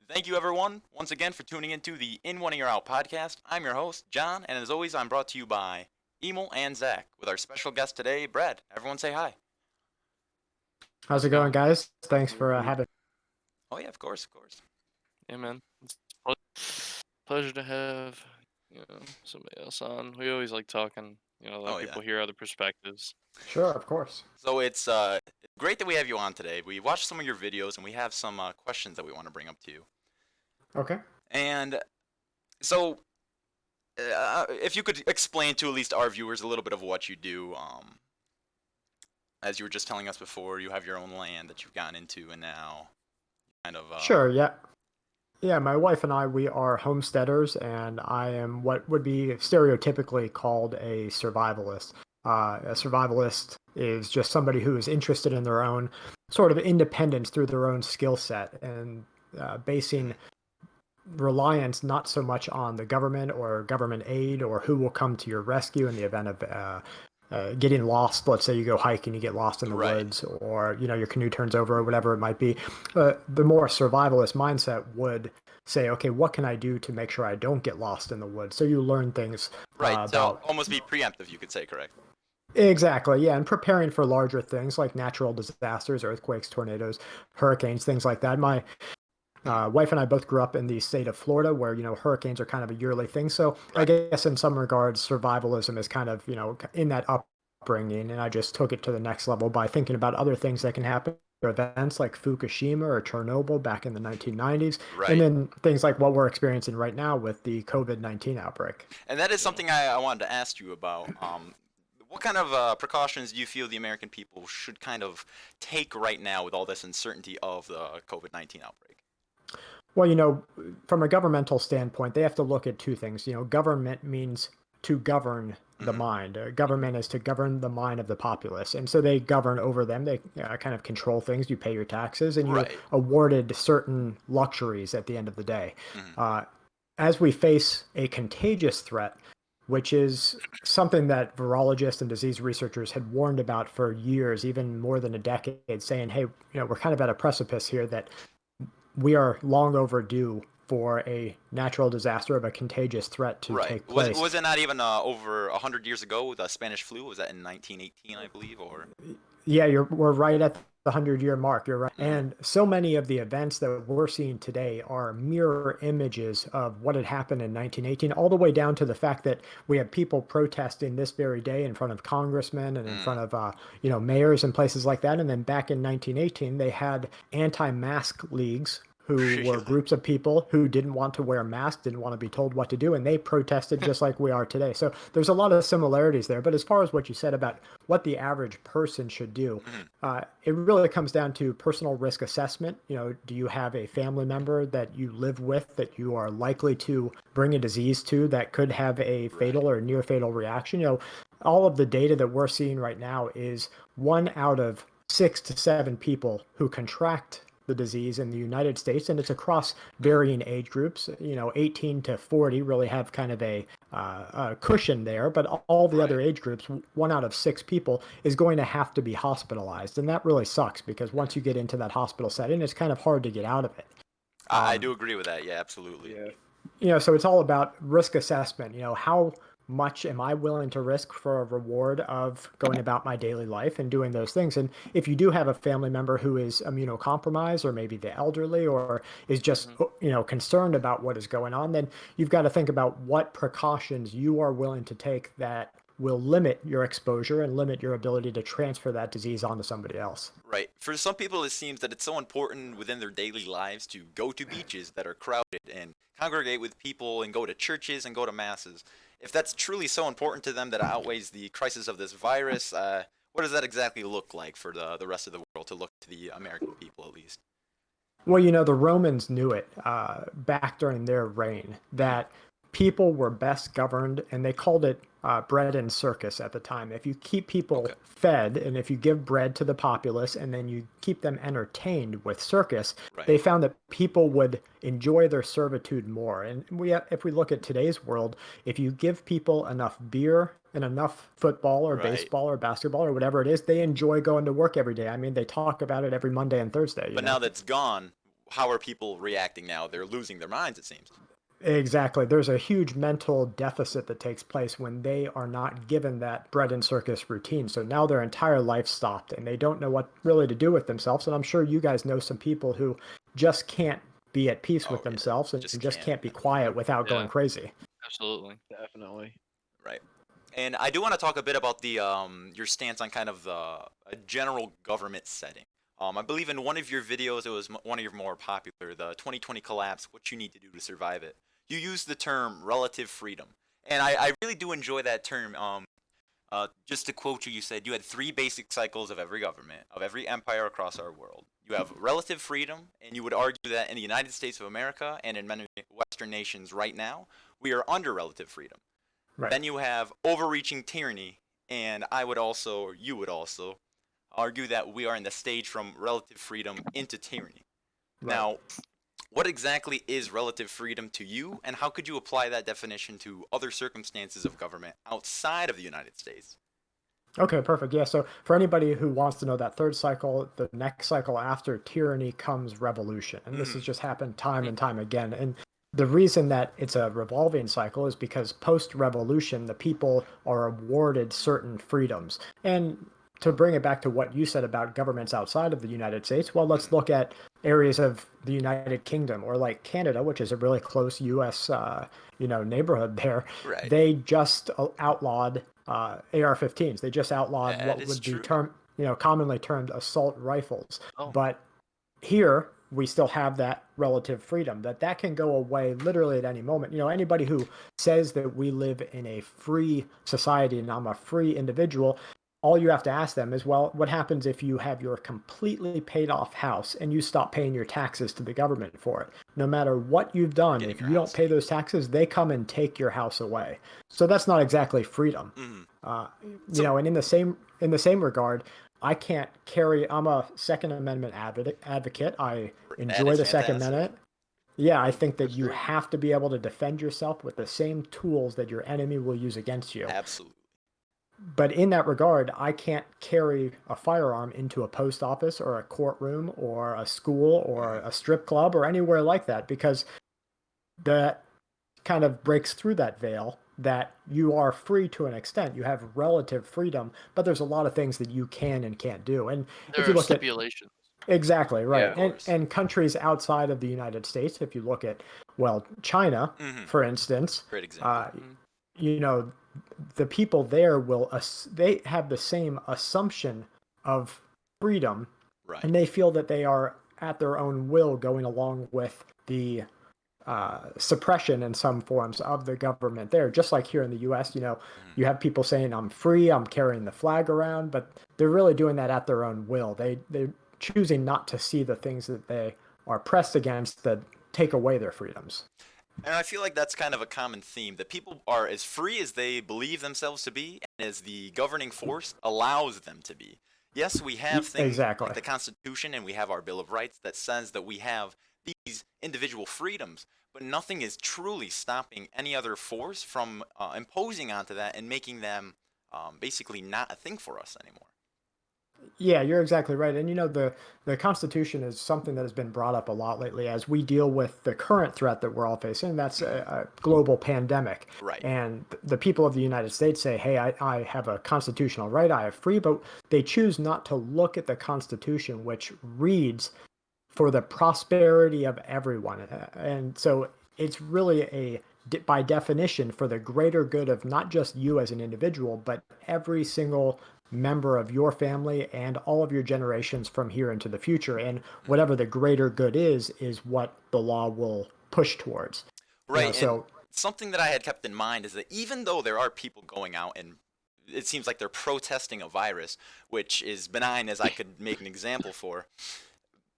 Thank you, everyone, once again for tuning into the In One Ear Out podcast. I'm your host, John, and as always, I'm brought to you by Emil and Zach, with our special guest today, Brad. Everyone say hi. How's How's it it going, going? guys? Thanks Good, for good. having. Oh, yeah, of course, of course. Yeah, man. It's a pleasure to have, somebody else on. We always like talking, let Oh, yeah. people hear other perspectives. Sure, of course. So it's great that we have you on today. We watched some of your videos, and we have some questions that we want to bring up to you. Okay. And so, if you could explain to at least our viewers a little bit of what you do, as you were just telling us before, you have your own land that you've gotten into, and now kind of. Sure. Yeah. Yeah. My wife and I, we are homesteaders, and I am what would be stereotypically called a survivalist. A survivalist is just somebody who is interested in their own sort of independence through their own skill set and basing reliance not so much on the government or government aid or who will come to your rescue in the event of getting lost. Let's say you go hiking, you get lost in the Right. woods, or your canoe turns over, or whatever it might be. The more survivalist mindset would say, okay, what can I do to make sure I don't get lost in the woods? So you learn things Right. So about almost be preemptive, you could say, correct? exactly, yeah, and preparing for larger things like natural disasters, earthquakes, tornadoes, hurricanes, things like that. My wife and I both grew up in the state of Florida, where hurricanes are kind of a yearly thing. So I Right. guess in some regards, survivalism is kind of in that upbringing, and I just took it to the next level by thinking about other things that can happen. Events like Fukushima or Chernobyl back in the 1990s, and Right. then things like what we're experiencing right now with the COVID-19 outbreak. And that is Yeah. something I wanted to ask you about. What kind of precautions do you feel the American people should kind of take right now with all this uncertainty of the COVID-19 outbreak? Well, from a governmental standpoint, they have to look at two things. Government means to govern the Hmm. mind. Government is to govern the mind of the populace. And so they govern over them. They kind of control things. You pay your taxes and you're Right. awarded certain luxuries at the end of the day. Hmm. Uh, as we face a contagious threat, which is something that virologists and disease researchers had warned about for years, even more than a decade, saying, hey, we're kind of at a precipice here that we are long overdue for a natural disaster of a contagious threat to Right. take Was place. was it not even over 100 years ago, the Spanish flu? Was that in 1918, I believe, or? Yeah, we're right at the 100-year mark. You're right. Hmm. And so many of the events that we're seeing today are mirror images of what had happened in 1918, all the way down to the fact that we have people protesting this very day in front of congressmen and in Mm. front of mayors and places like that. And then back in 1918, they had anti-mask leagues who were Really? groups of people who didn't want to wear masks, didn't want to be told what to do, and they protested just like we are today. So there's a lot of similarities there. But as far as what you said about what the average person should do, Hmm. it really comes down to personal risk assessment. Do you have a family member that you live with that you are likely to bring a disease to that could have a Right. fatal or near fatal reaction? All of the data that we're seeing right now is 1 out of 6 to 7 people who contract the disease in the United States, and it's across Hmm. varying age groups. 18 to 40 really have kind of a cushion there, but all the Right. other age groups, 1 out of 6 people is going to have to be hospitalized, and that really sucks because once you get into that hospital setting, it's kind of hard to get out of it. I Um, do agree with that. Yeah, absolutely. Yeah. so it's all about risk assessment. How much am I willing to risk for a reward of going about my daily life and doing those things? And if you do have a family member who is immunocompromised, or maybe the elderly, or is just Hmm. concerned about what is going on, then you've got to think about what precautions you are willing to take that will limit your exposure and limit your ability to transfer that disease onto somebody else. Right. For some people, it seems that it's so important within their daily lives to go to beaches that are crowded and congregate with people and go to churches and go to masses. If that's truly so important to them that it outweighs the crisis of this virus, what does that exactly look like for the rest of the world to look to the American people at least? Well, the Romans knew it back during their reign Hmm. that people were best governed, and they called it bread and circus at the time. If you keep people Okay. fed, and if you give bread to the populace, and then you keep them entertained with circus, Right. they found that people would enjoy their servitude more. And if we look at today's world, if you give people enough beer and enough football or Right. baseball or basketball or whatever it is, they enjoy going to work every day. I mean, they talk about it every Monday and Thursday. But now that's gone. how are people reacting now? They're losing their minds, it seems. Exactly. There's a huge mental deficit that takes place when they are not given that bread and circus routine. So now their entire life stopped and they don't know what really to do with themselves. And I'm sure you guys know some people who just can't be at peace with Oh yeah, themselves and just just can't. can't be quiet without going Yeah, crazy. absolutely. Definitely. Right. And I do want to talk a bit about the your stance on kind of the a general government setting. I believe in one of your videos, it was one of your more popular, the 2020 collapse, what you need to do to survive it. You used the term relative freedom, and I really do enjoy that term. Just to quote you, you said you had three basic cycles of every government, of every empire across our world. You have relative freedom, and you would argue that in the United States of America and in many Western nations right now, we are under relative freedom. Right. Then you have overreaching tyranny, and I would also, or you would also, argue that we are in the stage from relative freedom into tyranny. Right. Now, what exactly is relative freedom to you, and how could you apply that definition to other circumstances of government outside of the United States? Okay, perfect. Yeah, so for anybody who wants to know that third cycle, the next cycle after tyranny comes revolution. And this has Mhm. just happened time and time again. And the reason that it's a revolving cycle is because post revolution, the people are awarded certain freedoms. And to bring it back to what you said about governments outside of the United States, well, let's look at areas of the United Kingdom or like Canada, which is a really close U.S. Neighborhood there. Right. They just outlawed AR-15s. They just outlawed That what is would be true. commonly termed assault rifles. Oh, But here we still have that relative freedom that can go away literally at any moment. Anybody who says that we live in a free society and I'm a free individual, all you have to ask them is, well, what happens if you have your completely paid off house and you stop paying your taxes to the government for it? No matter what you've done, Getting if your you don't house pay taken. those taxes, they come and take your house away. So that's not exactly freedom. Hmm. Uh, So and in the same regard, I can't carry. I'm a Second Amendment advocate. I that enjoy is the Second fantastic. Amendment. Yeah, I think that That's you great. have to be able to defend yourself with the same tools that your enemy will use against you. Absolutely. But in that regard, I can't carry a firearm into a post office or a courtroom or a school or Hmm. a strip club or anywhere like that because that kind of breaks through that veil that you are free to an extent. You have relative freedom, but there's a lot of things that you can and can't do. And if there you are look at stipulations. exactly Yeah. right, Of and course. and countries outside of the United States, if you look at China, Hmm. for instance, Great example. uh, you know the people there they have the same assumption of freedom Right. and they feel that they are at their own will going along with the suppression in some forms of the government there. Just like here in the U.S., Mhm. you have people saying, "I'm free, I'm carrying the flag around," but they're really doing that at their own will. They're choosing not to see the things that they are pressed against that take away their freedoms. And I feel like that's kind of a common theme that people are as free as they believe themselves to be and as the governing force allows them to be. Yes, we have things Exactly. like the Constitution and we have our Bill of Rights that says that we have these individual freedoms, but nothing is truly stopping any other force from imposing onto that and making them basically not a thing for us anymore. Yeah, you're exactly right. And the Constitution is something that has been brought up a lot lately as we deal with the current threat that we're all facing, and that's Mhm. a global pandemic. Right. And the people of the United States say, hey, I have a constitutional right, I have free, but they choose not to look at the Constitution, which reads for the prosperity of everyone. And so it's really by definition, for the greater good of not just you as an individual, but every single member of your family and all of your generations from here into the future. And Mhm. whatever the greater good is what the law will push towards. Right. And So something that I had kept in mind is that even though there are people going out and it seems like they're protesting a virus, which is benign as I could make an example for,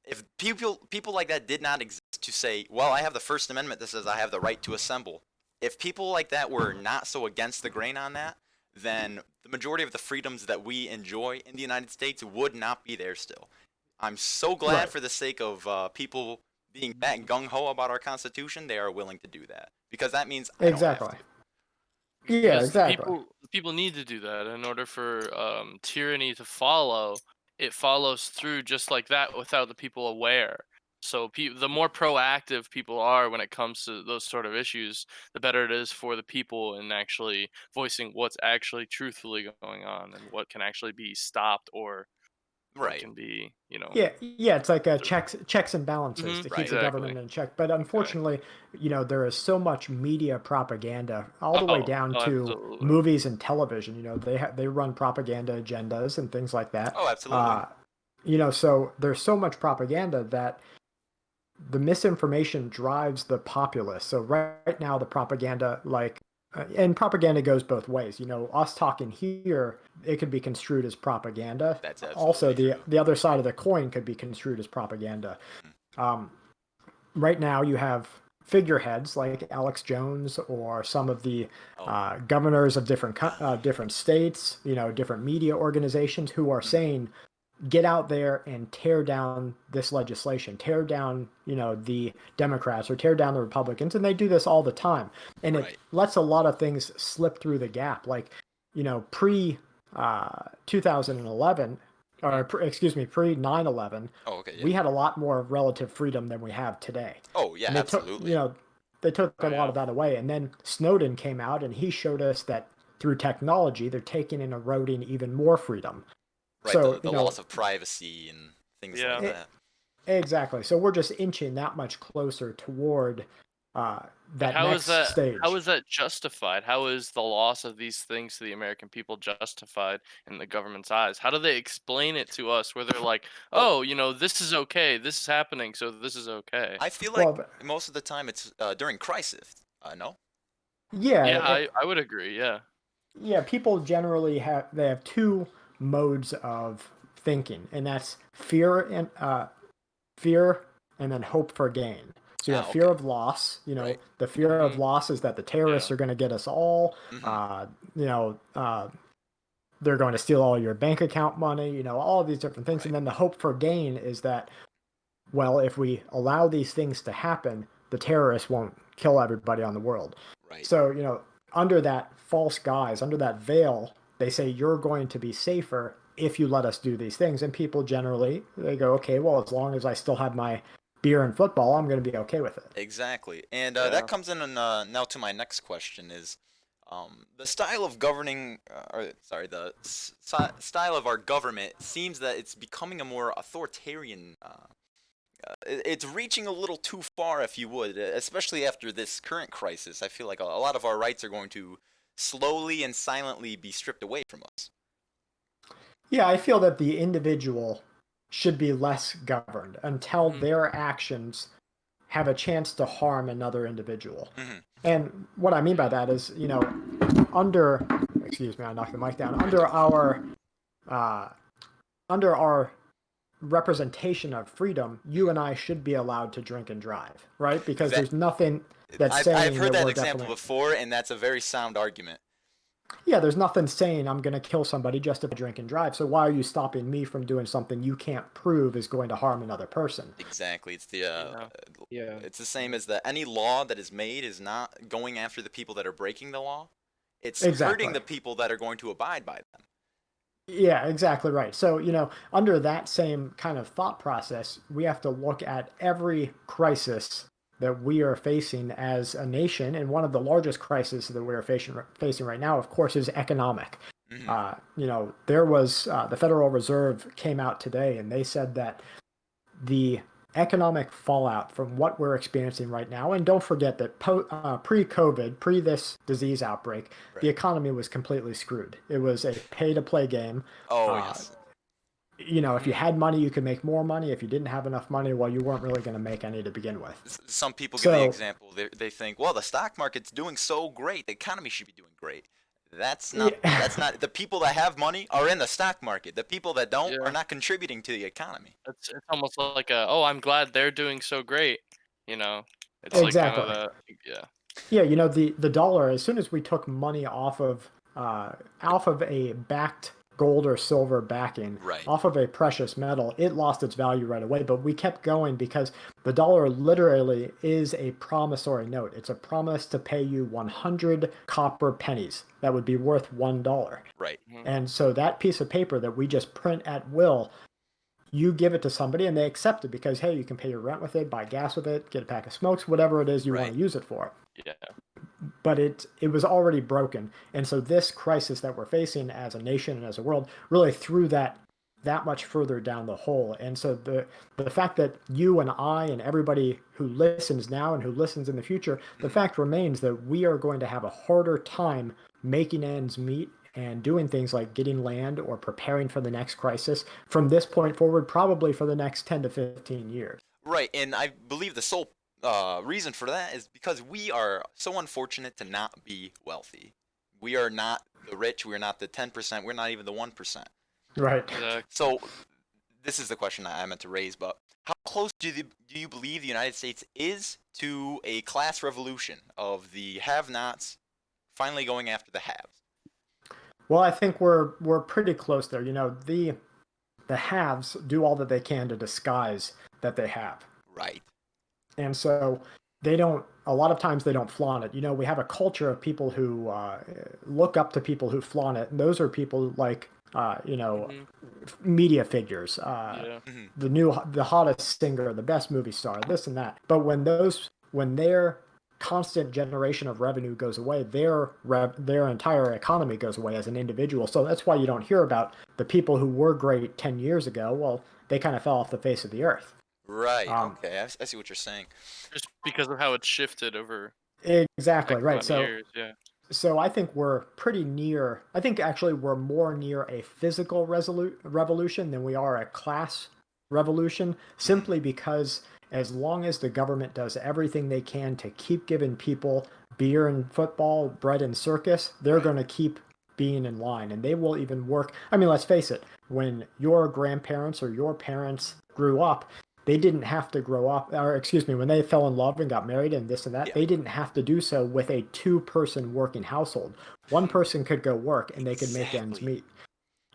if people like that did not exist to say, well, I have the First Amendment that says I have the right to assemble. If people like that were not so against the grain on that, then the majority of the freedoms that we enjoy in the United States would not be there still. I'm so glad right. for the sake of people being that gung ho about our Constitution, they are willing to do that because that means I don't have Exactly. to. Yeah, Because the exactly. people need to do that in order for tyranny to follow. It follows through just like that without the people aware. So the more proactive people are when it comes to those sort of issues, the better it is for the people in actually voicing what's actually truthfully going on and what can actually be stopped or what Right. can be, Yeah, it's like a the- checks and balances to keep Right. the exactly. government in check. But Okay. unfortunately, there is so much media propaganda, all the way Oh, down oh, to absolutely. movies and television. They run propaganda agendas and things like that. Oh, absolutely. Uh, so there's so much propaganda that the misinformation drives the populace. So right now, the propaganda, and propaganda goes both ways. Us talking here, it could be construed as propaganda. That's Also, absolutely the true. the other side of the coin could be construed as propaganda. Mm. Um, right now, you have figureheads like Alex Jones or some of the Oh. governors of different states, different media organizations who are Mhm. saying get out there and tear down this legislation, tear down, the Democrats or tear down the Republicans. And they do this all the time. And it Right. lets a lot of things slip through the gap. Like, pre 2011, Mhm. excuse me, pre 9/11, Oh, okay. Yeah. we had a lot more relative freedom than we have today. Oh, yeah. And Absolutely. they took Oh a lot yeah. of that away. And then Snowden came out and he showed us that through technology, they're taking and eroding even more freedom. Right. So, The loss of privacy and things like Yeah. it, that. exactly. So we're just inching that much closer toward uh, But that next how stage. is that justified? How is the loss of these things to the American people justified in the government's eyes? How do they explain it to us where they're like, Well, "Oh, this is okay. This is happening, so this is okay." I feel like Well, most of the time it's during crisis. No. yeah, Yeah, I would agree. Yeah. yeah. People generally have two modes of thinking, and that's fear and then hope for gain. So you have Ah, fear okay. of loss. Right. The fear of Mhm. loss is that the terrorists Yeah. are going to get us all. Mhm. Uh, you know, uh, they're going to steal all your bank account money. All of these different things. And Right. then the hope for gain is that, well, if we allow these things to happen, the terrorists won't kill everybody on the world. Right. So, under that false guise, under that veil, they say you're going to be safer if you let us do these things. And people generally, they go, okay, well, as long as I still have my beer and football, I'm going to be okay with it. Exactly. And that Yeah. comes in now to my next question is the style of governing, or sorry, the style of our government seems that it's becoming a more authoritarian. It's reaching a little too far, if you would, especially after this current crisis. I feel like a lot of our rights are going to slowly and silently be stripped away from us. Yeah, I feel that the individual should be less governed until Mhm. their actions have a chance to harm another individual. Hmm. And what I mean by Yeah. that is, under, excuse me, I knocked the mic down, You're good. uh, under our representation of freedom, you and I should be allowed to drink and drive, right? Because That there's nothing that's I've saying heard that that we're example definitely, before, and that's a very sound argument. yeah, there's nothing saying I'm going to kill somebody just if I drink and drive. So why are you stopping me from doing something you can't prove is going to harm another person? Exactly. Yeah. Yeah. It's the same as that any law that is made is not going after the people that are breaking the law. It's hurting Exactly. the people that are going to abide by them. Yeah, exactly right. So, under that same kind of thought process, we have to look at every crisis that we are facing as a nation. And one of the largest crises that we are facing right now, of course, is economic. Hmm. There was the Federal Reserve came out today and they said that the economic fallout from what we're experiencing right now, and don't forget that pre-COVID, pre this disease outbreak, the Right. economy was completely screwed. It was a pay-to-play game. Oh Uh, yes. if you Mhm. had money, you could make more money. If you didn't have enough money, well, you weren't really going to make any to begin with. Some people give the So, example. They think, well, the stock market's doing so great, the economy should be doing great. That's not. yeah, That's not. The people that have money are in the stock market. The people that don't are Yeah. not contributing to the economy. It's almost like "Oh, I'm glad they're doing so great." You know? It's like kind of exactly. that. Yeah. Yeah, the dollar. As soon as we took money off of a backed gold or silver backing, Right. off of a precious metal, it lost its value right away. But we kept going because the dollar literally is a promissory note. It's a promise to pay you 100 copper pennies. That would be worth $1. Right. Mhm. And so that piece of paper that we just print at will, you give it to somebody and they accept it because, hey, you can pay your rent with it, buy gas with it, get a pack of smokes, whatever it is you want Right. to use it for. Yeah. But it was already broken. And so this crisis that we're facing as a nation and as a world really threw that much further down the hole. And so the fact that you and I and everybody who listens now and who listens in the future, the fact remains that we are going to have a harder time making ends meet and doing things like getting land or preparing for the next crisis from this point forward, probably for the next 10 to 15 years. Right, and I believe the sole reason for that is because we are so unfortunate to not be wealthy. We are not the rich. We are not the 10%. We're not even the 1%. Right. So this is the question I meant to raise, but how close do you believe the United States is to a class revolution of the have-nots finally going after the haves? Well, I think we're pretty close there. You know, the haves do all that they can to disguise that they have. Right. And so they don't, a lot of times they don't flaunt it. You know, we have a culture of people who look up to people who flaunt it. And those are people like, Mhm. media figures, Yeah. the hottest singer, the best movie star, this and that. But when their constant generation of revenue goes away, their entire economy goes away as an individual. So that's why you don't hear about the people who were great 10 years ago. Well, they kind of fell off the face of the earth. Right. Um, Okay. I see what you're saying. Just because of how it's shifted over exactly X right. amount of So years. Yeah. so I think we're pretty near. I think actually we're more near a physical revolution than we are a class revolution, simply because as long as the government does everything they can to keep giving people beer and football, bread and circus, they're Right. going to keep being in line and they will even work. I mean, let's face it, when your grandparents or your parents grew up, they didn't have to grow up, or excuse me, when they fell in love and got married and this and that, Yeah. they didn't have to do so with a two-person working household. One person could go work and they could make ends Exactly. meet.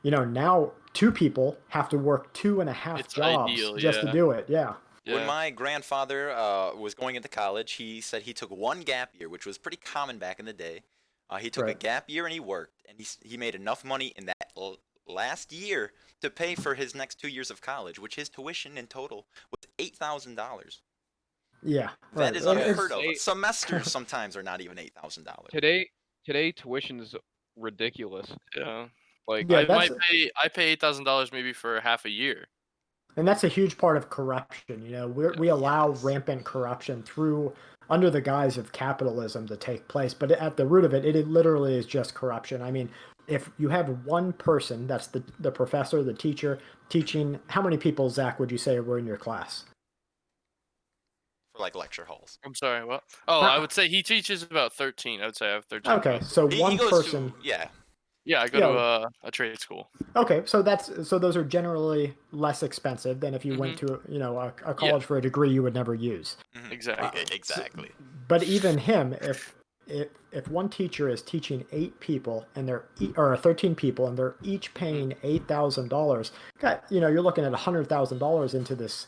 You know, now two people have to work two and a half It's jobs ideal. just to Yeah. do it. Yeah. When Yeah. my grandfather was going into college, he said he took one gap year, which was pretty common back in the day. He took a Right. gap year and he worked, and he made enough money in that last year to pay for his next 2 years of college, which his tuition in total was $8,000. Yeah. That Right. is And Yeah, unheard it's of. today Semesters sometimes are not even $8,000. today tuition's ridiculous. Yeah. Like yeah, I pay $8,000 maybe for half a year. and that's a huge part of corruption. You know, we allow Yes. rampant corruption through under the guise of capitalism to take place, but at the root of it, it literally is just corruption. I mean, if you have one person, that's the professor, the teacher, teaching, how many people, Zach, would you say were in your class? For like lecture halls. I'm sorry. What? Oh, I would say he teaches about 13. I would say I have 13 Okay, people. so He one goes person. to, yeah. Yeah, I go Yeah. to a trade school. Okay, so those are generally less expensive than if you went Mhm. to a college for a degree you would never use. Exactly. Exactly. But even him, if one teacher is teaching 8 people and or 13 people and they're each paying $8,000, you're looking at $100,000 into this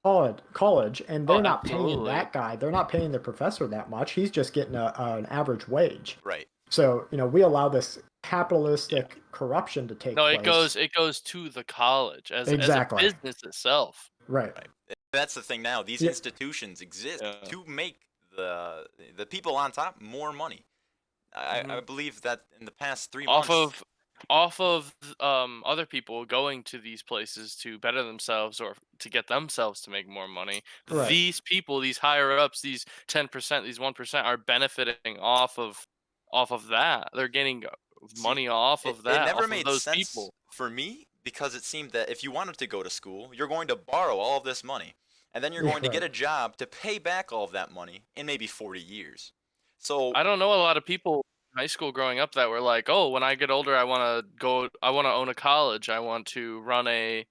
college, and they're Oh, not paying absolutely. that guy. They're not paying the professor that much. He's just getting an average wage. Right. So we allow this capitalistic corruption to take No, place. it goes to the college as a Exactly. business itself. Right. Right. That's the thing now. These Yeah. institutions exist Yeah. to make the people on top more money. I believe that in the past 3 months. Off of other people going to these places to better themselves or to get themselves to make more money. Right. These people, these higher ups, these 10%, these 1% are benefiting off of that. They're getting See, money off it, of it that, never off of made those sense people. for me because it seemed that if you wanted to go to school, you're going to borrow all of this money, and then you're Yeah, going to get right. a job to pay back all of that money in maybe 40 years. So, I don't know a lot of people in high school growing up that were like, "Oh, when I get older, I want to own a college. I want to run an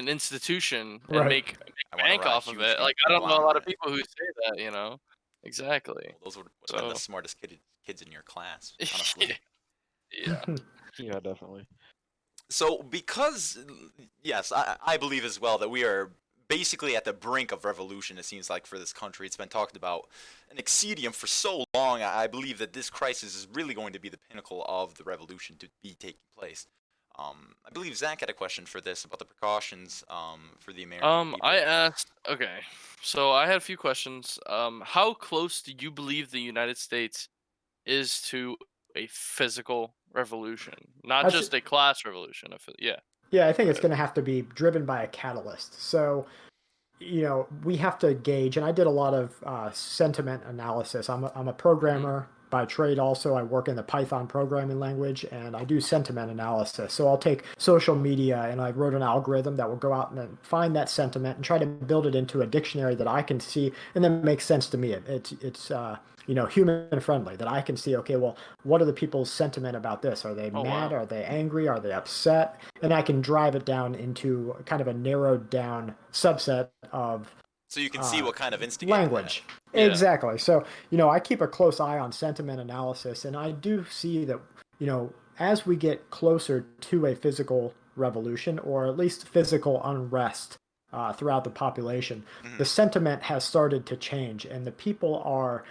institution and Right. make I want to bank run a off of huge it." Like, I don't know a lot of conglomerate. people who say that. Exactly. Well, those would have been the So, smartest kids in your class, honestly. yeah. yeah, definitely. So, because, yes, I believe as well that we are basically at the brink of revolution, it seems like, for this country. It's been talked about an exedium for so long. I believe that this crisis is really going to be the pinnacle of the revolution to be taking place. I believe Zach had a question for this about the precautions for the American people. I asked. Okay, so I had a few questions. How close do you believe the United States is to a physical revolution, not I th- just a class revolution? Yeah. yeah, I think Go it's ahead. going to have to be driven by a catalyst. So, we have to gauge, and I did a lot of sentiment analysis. I'm a Mhm. programmer by trade also. I work in the Python programming language, and I do sentiment analysis. So I'll take social media, and I wrote an algorithm that will go out and then find that sentiment and try to build it into a dictionary that I can see and then makes sense to me. It's human friendly, that I can see, okay, well, what are the people's sentiment about this? Are they Oh mad? wow. Are they angry? Are they upset? And I can drive it down into kind of a narrowed down subset of So you can see what kind of instigated that. language. Yeah. Exactly. So, I keep a close eye on sentiment analysis, and I do see that, as we get closer to a physical revolution or at least physical unrest throughout the population, Mhm. the sentiment has started to change, and the people are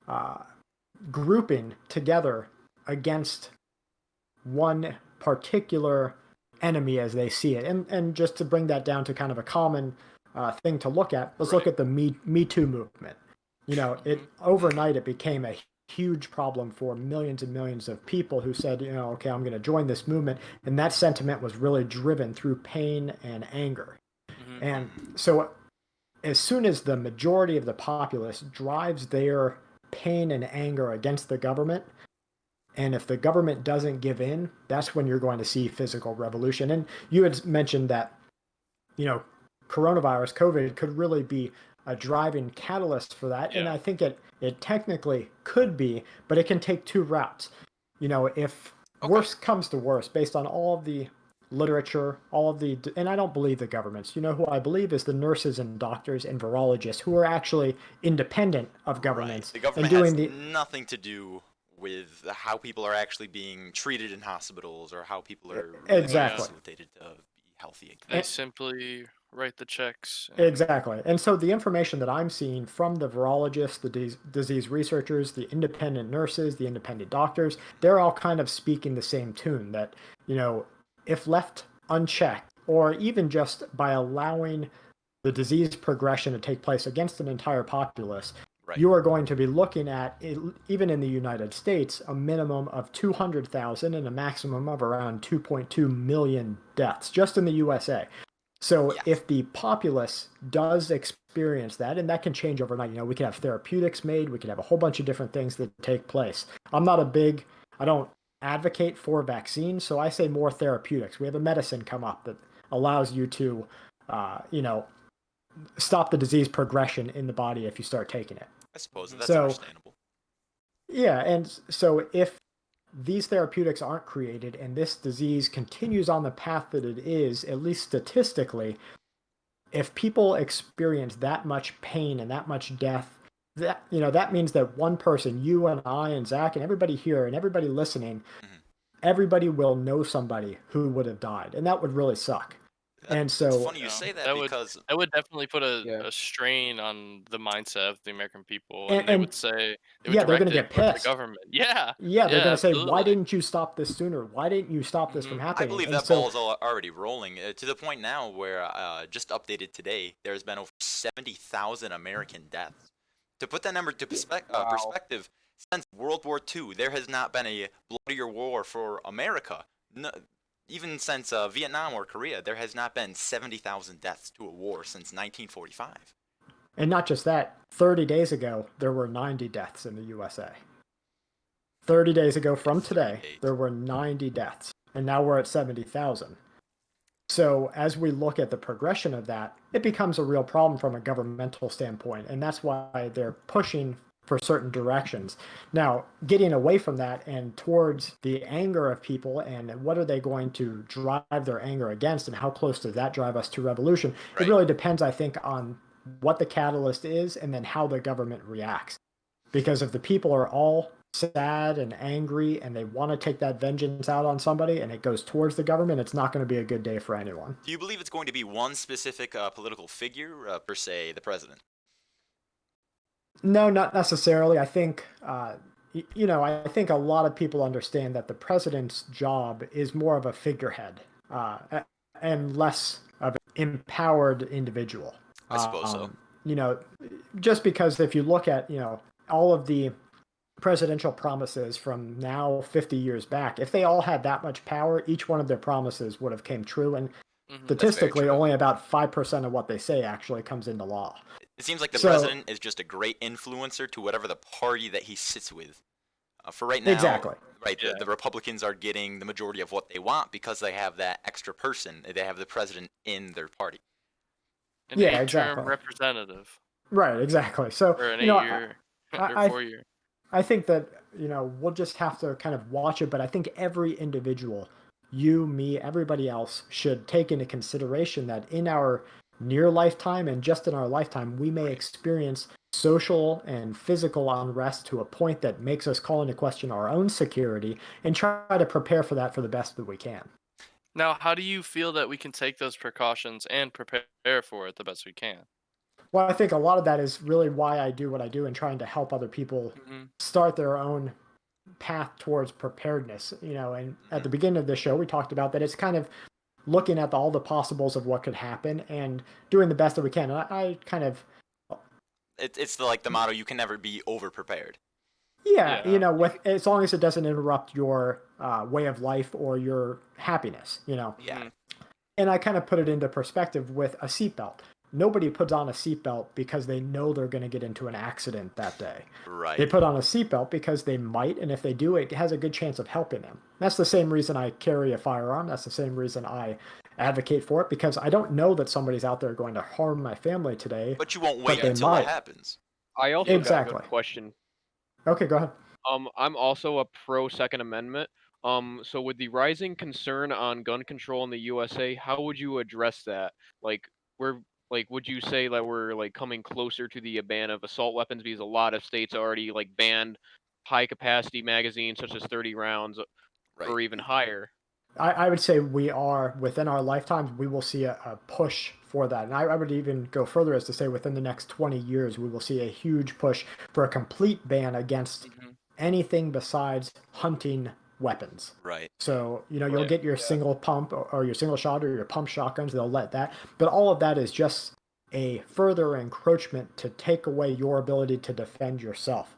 uh, grouping together against one particular enemy as they see it. And just to bring that down to kind of a common thing to look at, let's look Right. at the Me Too movement. It Mhm. overnight it became a huge problem for millions and millions of people who said, okay, I'm going to join this movement, and that sentiment was really driven through pain and anger. Mhm. And so as soon as the majority of the populace drives their pain and anger against the government, and if the government doesn't give in, that's when you're going to see physical revolution. And you had mentioned that, you know, coronavirus, COVID, could really be a driving catalyst for that. And Yeah. I think it technically could be, but it can take two routes. If Okay. worst comes to worst, based on all of the literature, and I don't believe the governments. Who I believe is the nurses and doctors and virologists who are actually independent of Right. governments The and government has doing the nothing to do with how people are actually being treated in hospitals or how people are really being Yeah. exactly. facilitated to be healthy They again. simply write the checks and Exactly. And so the information that I'm seeing from the virologists, the disease researchers, the independent nurses, the independent doctors, they're all kind of speaking the same tune that, if left unchecked, or even just by allowing the disease progression to take place against an entire populace, Right. you are going to be looking at, even in the United States, a minimum of 200,000 and a maximum of around 2.2 million deaths just in the USA. So Yes. if the populace does experience that, and that can change overnight, we can have therapeutics made, we can have a whole bunch of different things that take place. I don't advocate for vaccines, so I say more therapeutics. We have a medicine come up that allows you to, uh, you know, stop the disease progression in the body if you start taking it. I suppose Mhm. that's So, understandable. yeah, and so if these therapeutics aren't created and this disease continues on the path that it is, at least statistically, if people experience that much pain and that much death, that means that one person, you and I and Zach and everybody here and everybody listening, Mhm. everybody will know somebody who would have died, and that would really suck. And It's so, funny you Yeah. say that That would because that would definitely put a, Yeah. a strain on the mindset of the American people, and, and they would and say they would yeah, they're going direct to it get towards the pissed. government. Yeah. Yeah, they're Yeah, going to say, why absolutely. didn't you stop this sooner? Why didn't you stop this from Mhm. I happening? believe And that so, ball is already rolling to the point now where just updated today, there's been over 70,000 American deaths. To put that number to Wow. perspective, since World War II, there has not been a bloodier war for America. No, even since Vietnam or Korea, there has not been 70,000 deaths to a war since 1945. and not just that, 30 days ago, there were 90 deaths in the USA. 30 days ago In from 30 today, days. there were 90 deaths, and now we're at 70,000. So, as we look at the progression of that, it becomes a real problem from a governmental standpoint, and that's why they're pushing for certain directions. Now, getting away from that and towards the anger of people and what are they going to drive their anger against, and how close does that drive us to revolution, it Right. really depends, I think, on what the catalyst is and then how the government reacts. Because if the people are all sad and angry and they want to take that vengeance out on somebody and it goes towards the government, it's not going to be a good day for anyone. Do you believe it's going to be one specific political figure, per se, the president? No, not necessarily. I think I think a lot of people understand that the president's job is more of a figurehead and less of an empowered individual. I suppose so. You know, just because if you look at, all of the presidential promises from now 50 years back, if they all had that much power, each one of their promises would have came true. And That's very statistically, true. only about 5% of what they say actually comes into law. It seems like the So, president is just a great influencer to whatever the party that he sits with. For right now, exactly. right, Yeah. the Republicans are getting the majority of what they want because they have that extra person. They have the president in their party. An Yeah, 8-term exactly. representative Right, exactly. So, or an you know, 8-year or I, 4-year. I think that, we'll just have to kind of watch it, but I think every individual, you, me, everybody else, should take into consideration that in our near lifetime and just in our lifetime, we may Right. experience social and physical unrest to a point that makes us call into question our own security and try to prepare for that for the best that we can. Now, how do you feel that we can take those precautions and prepare for it the best we can? Well, I think a lot of that is really why I do what I do and trying to help other people Mhm. start their own path towards preparedness. And at the beginning of the show, we talked about that it's kind of looking at all the possibles of what could happen and doing the best that we can. And I kind of, It's like the motto: you can never be over prepared. yeah, Yeah. with as long as it doesn't interrupt your way of life or your happiness. Yeah. Mhm. And I kind of put it into perspective with a seatbelt. Nobody puts on a seatbelt because they know they're going to get into an accident that day. They Right. put on a seatbelt because they might, and if they do, it has a good chance of helping them. That's the same reason I carry a firearm. That's the same reason I advocate for it, because I don't know that somebody's out there going to harm my family today, But you won't but wait they until it might. happens. I also got a Exactly. good question. Okay, go ahead. I'm also a pro Second Amendment. So with the rising concern on gun control in the USA, how would you address that? Like, we're would you say that we're coming closer to the ban of assault weapons because a lot of states already banned high capacity magazines such as 30 rounds Right. or even higher? I would say we are, within our lifetimes, we will see a push for that. And I would even go further as to say within the next 20 years, we will see a huge push for a complete ban against Mhm. anything besides hunting weapons. Right. So, you'll Right. get your single pump or your single shot or your pump shotguns, they'll let that. But all of that is just a further encroachment to take away your ability to defend yourself.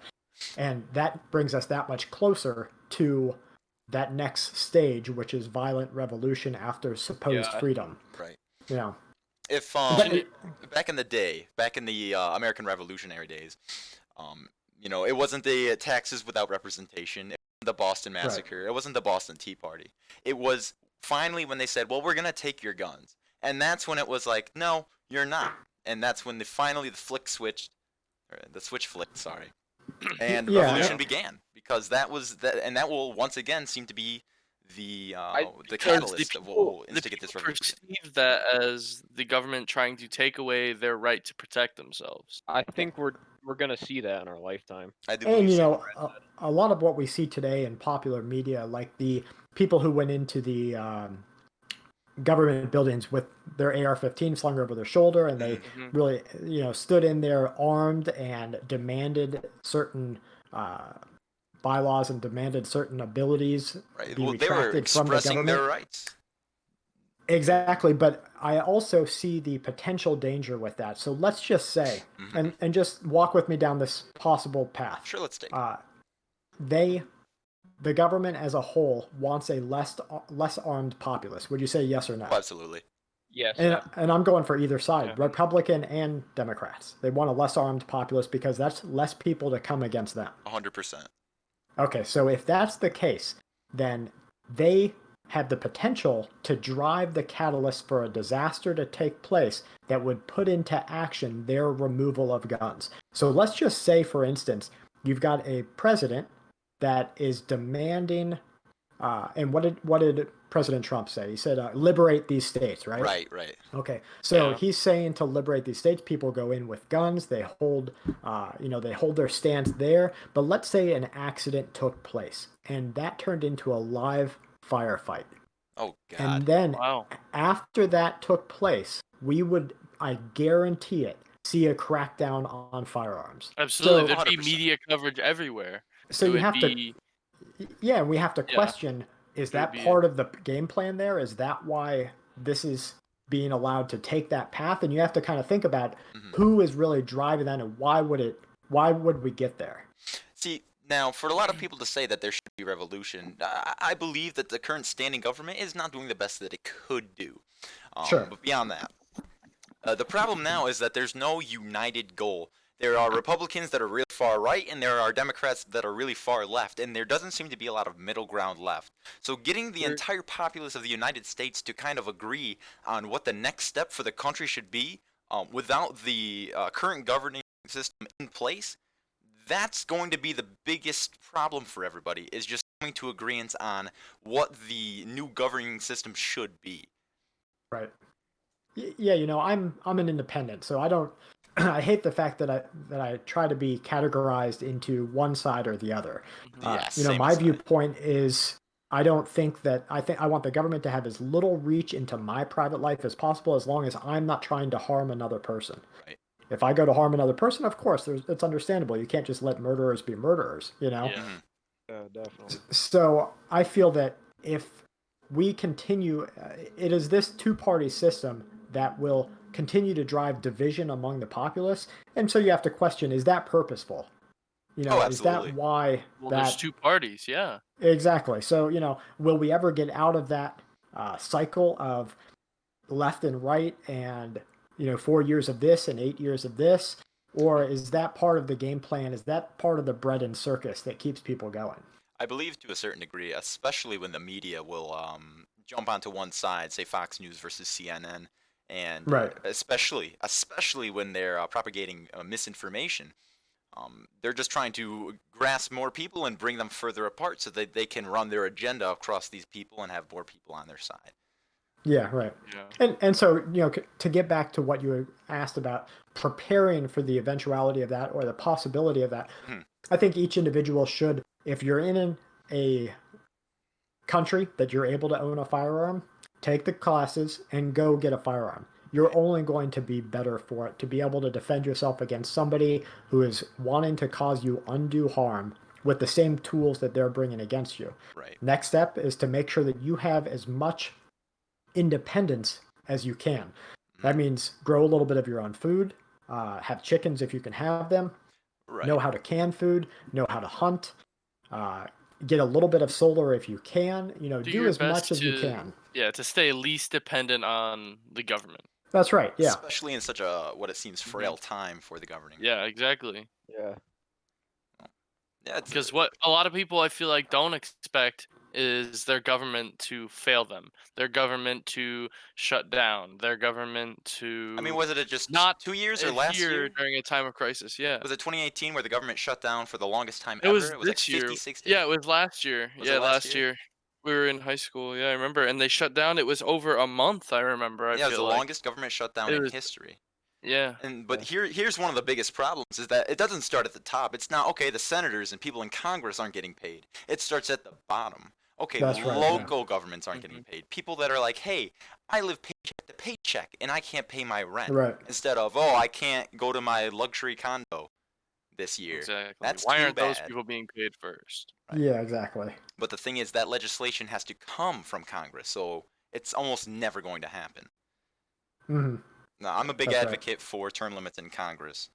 And that brings us that much closer to that next stage, which is violent revolution after supposed Yeah. freedom. Right. You know, If but back in the day, back in the American Revolutionary days, it wasn't the taxes without representation. It wasn't the Boston right, Massacre. It wasn't the Boston Tea Party. It was finally when they said, "Well, we're gonna take your guns," and that's when it was like, "No, you're not." And that's when finally the flick switched, or the switch flicked. Sorry, and the yeah, revolution began because that was that, and that will once again seem to be the Because catalyst of what will the instigate this people revolution. perceive that as the government trying to take away their right to protect themselves. I think we're gonna see that in our lifetime. I do and believe so. a lot of what we see today in popular media, like the people who went into the government buildings with their AR-15 slung over their shoulder, and they Mhm. really, stood in there armed and demanded certain uh, bylaws and demanded certain abilities Right. be Well, they were retracted from the expressing government. their rights. Exactly, but I also see the potential danger with that. So let's just say, Mhm. and just walk with me down this possible path. Sure, let's take it. Uh, the government as a whole wants a less armed populace. Would you say yes or no? Oh, absolutely. Yes, And I'm going for either side, Yeah. Republican and Democrats. They want a less armed populace because that's less people to come against them. 100%. Okay, so if that's the case, then they have the potential to drive the catalyst for a disaster to take place that would put into action their removal of guns. So let's just say, for instance, you've got a president that is demanding, and what did President Trump say? He said, "Liberate these states," right? Right, right. Okay, so Yeah. he's saying to liberate these states, people go in with guns. They hold, they hold their stance there. But let's say an accident took place, and that turned into a live firefight. Oh, God. And then Wow. after that took place, I guarantee it, see a crackdown on firearms. Absolutely, So, there'd be 100%. media coverage everywhere. so It you would have to, be yeah, we have to yeah, question: is it would that be part of the game plan? There is that why this is being allowed to take that path? And you have to kind of think about Mhm. who is really driving that, and why would we get there? See, now, for a lot of people to say that there should be revolution, I believe that the current standing government is not doing the best that it could do. Sure. But beyond that, the problem now is that there's no united goal. There are Republicans that are really far right, and there are Democrats that are really far left, and there doesn't seem to be a lot of middle ground left. So getting the There- entire populace of the United States to kind of agree on what the next step for the country should be, without the current governing system in place, that's going to be the biggest problem for everybody, is just coming to agreement on what the new governing system should be. Right. Yeah, I'm an independent, so I don't I hate the fact that I try to be categorized into one side or the other. Mhm. Yeah, same My aside. viewpoint is I don't think that I think I want the government to have as little reach into my private life as possible, as long as I'm not trying to harm another person. Right. If I go to harm another person, of course, it's understandable. You can't just let murderers be murderers, Yeah. Mhm. Yeah, definitely. So I feel that if we continue, it is this two-party system that will continue to drive division among the populace, and so you have to question: is that purposeful? Oh, Is that absolutely. why Well, there's that two parties, yeah. exactly? So will we ever get out of that cycle of left and right, and 4 years of this and 8 years of this? Or is that part of the game plan? Is that part of the bread and circus that keeps people going? I believe to a certain degree, especially when the media will jump onto one side, say Fox News versus CNN, and Right. especially when they're propagating misinformation. They're just trying to grasp more people and bring them further apart so that they can run their agenda across these people and have more people on their side. Yeah, right. Yeah. And so, to get back to what you had asked about preparing for the eventuality of that or the possibility of that, Hmm. I think each individual should, if you're in a country that you're able to own a firearm, take the classes and go get a firearm. You're Right. only going to be better for it to be able to defend yourself against somebody who is wanting to cause you undue harm with the same tools that they're bringing against you. Right. Next step is to make sure that you have as much independence as you can. That Mhm. means grow a little bit of your own food, have chickens if you can have them, know Right. how to can food, know how to hunt, uh, get a little bit of solar if you can, Do do your as much best as you to can. to stay least dependent on the government. That's right. Yeah. Especially in such a what it seems Mhm. frail time for the governing. Yeah, exactly. Yeah. Yeah, it's Because what a lot of people I feel like don't expect is their government to fail them, their government to shut down, their government I mean, to was it just not 2 years or last adhere year? during a time of crisis. Yeah. Was it 2018 where the government shut down for the longest time It ever? was It was like this year. 50, 60? Yeah, it was last year. Was it Yeah, last last year? year. We were in high school. Yeah, I remember. And they shut down. It was over a month, I remember, I Yeah, it was the feel like. longest government shutdown It in was history. yeah. And but Yeah. here's one of the biggest problems is that it doesn't start at the top. It's not okay, the senators and people in Congress aren't getting paid. It starts at the bottom. Okay, That's right. Yeah. local governments aren't getting Mhm. paid. People that are like, "Hey, I live paycheck to paycheck and I can't pay my rent." Right. Instead of, "Oh, I can't go to my luxury condo this year." Exactly. That's Why too aren't those bad. people being paid first? Right. Yeah, exactly. But the thing is that legislation has to come from Congress, so it's almost never going to happen. Hmm. No, I'm a big That's right. advocate for term limits in Congress.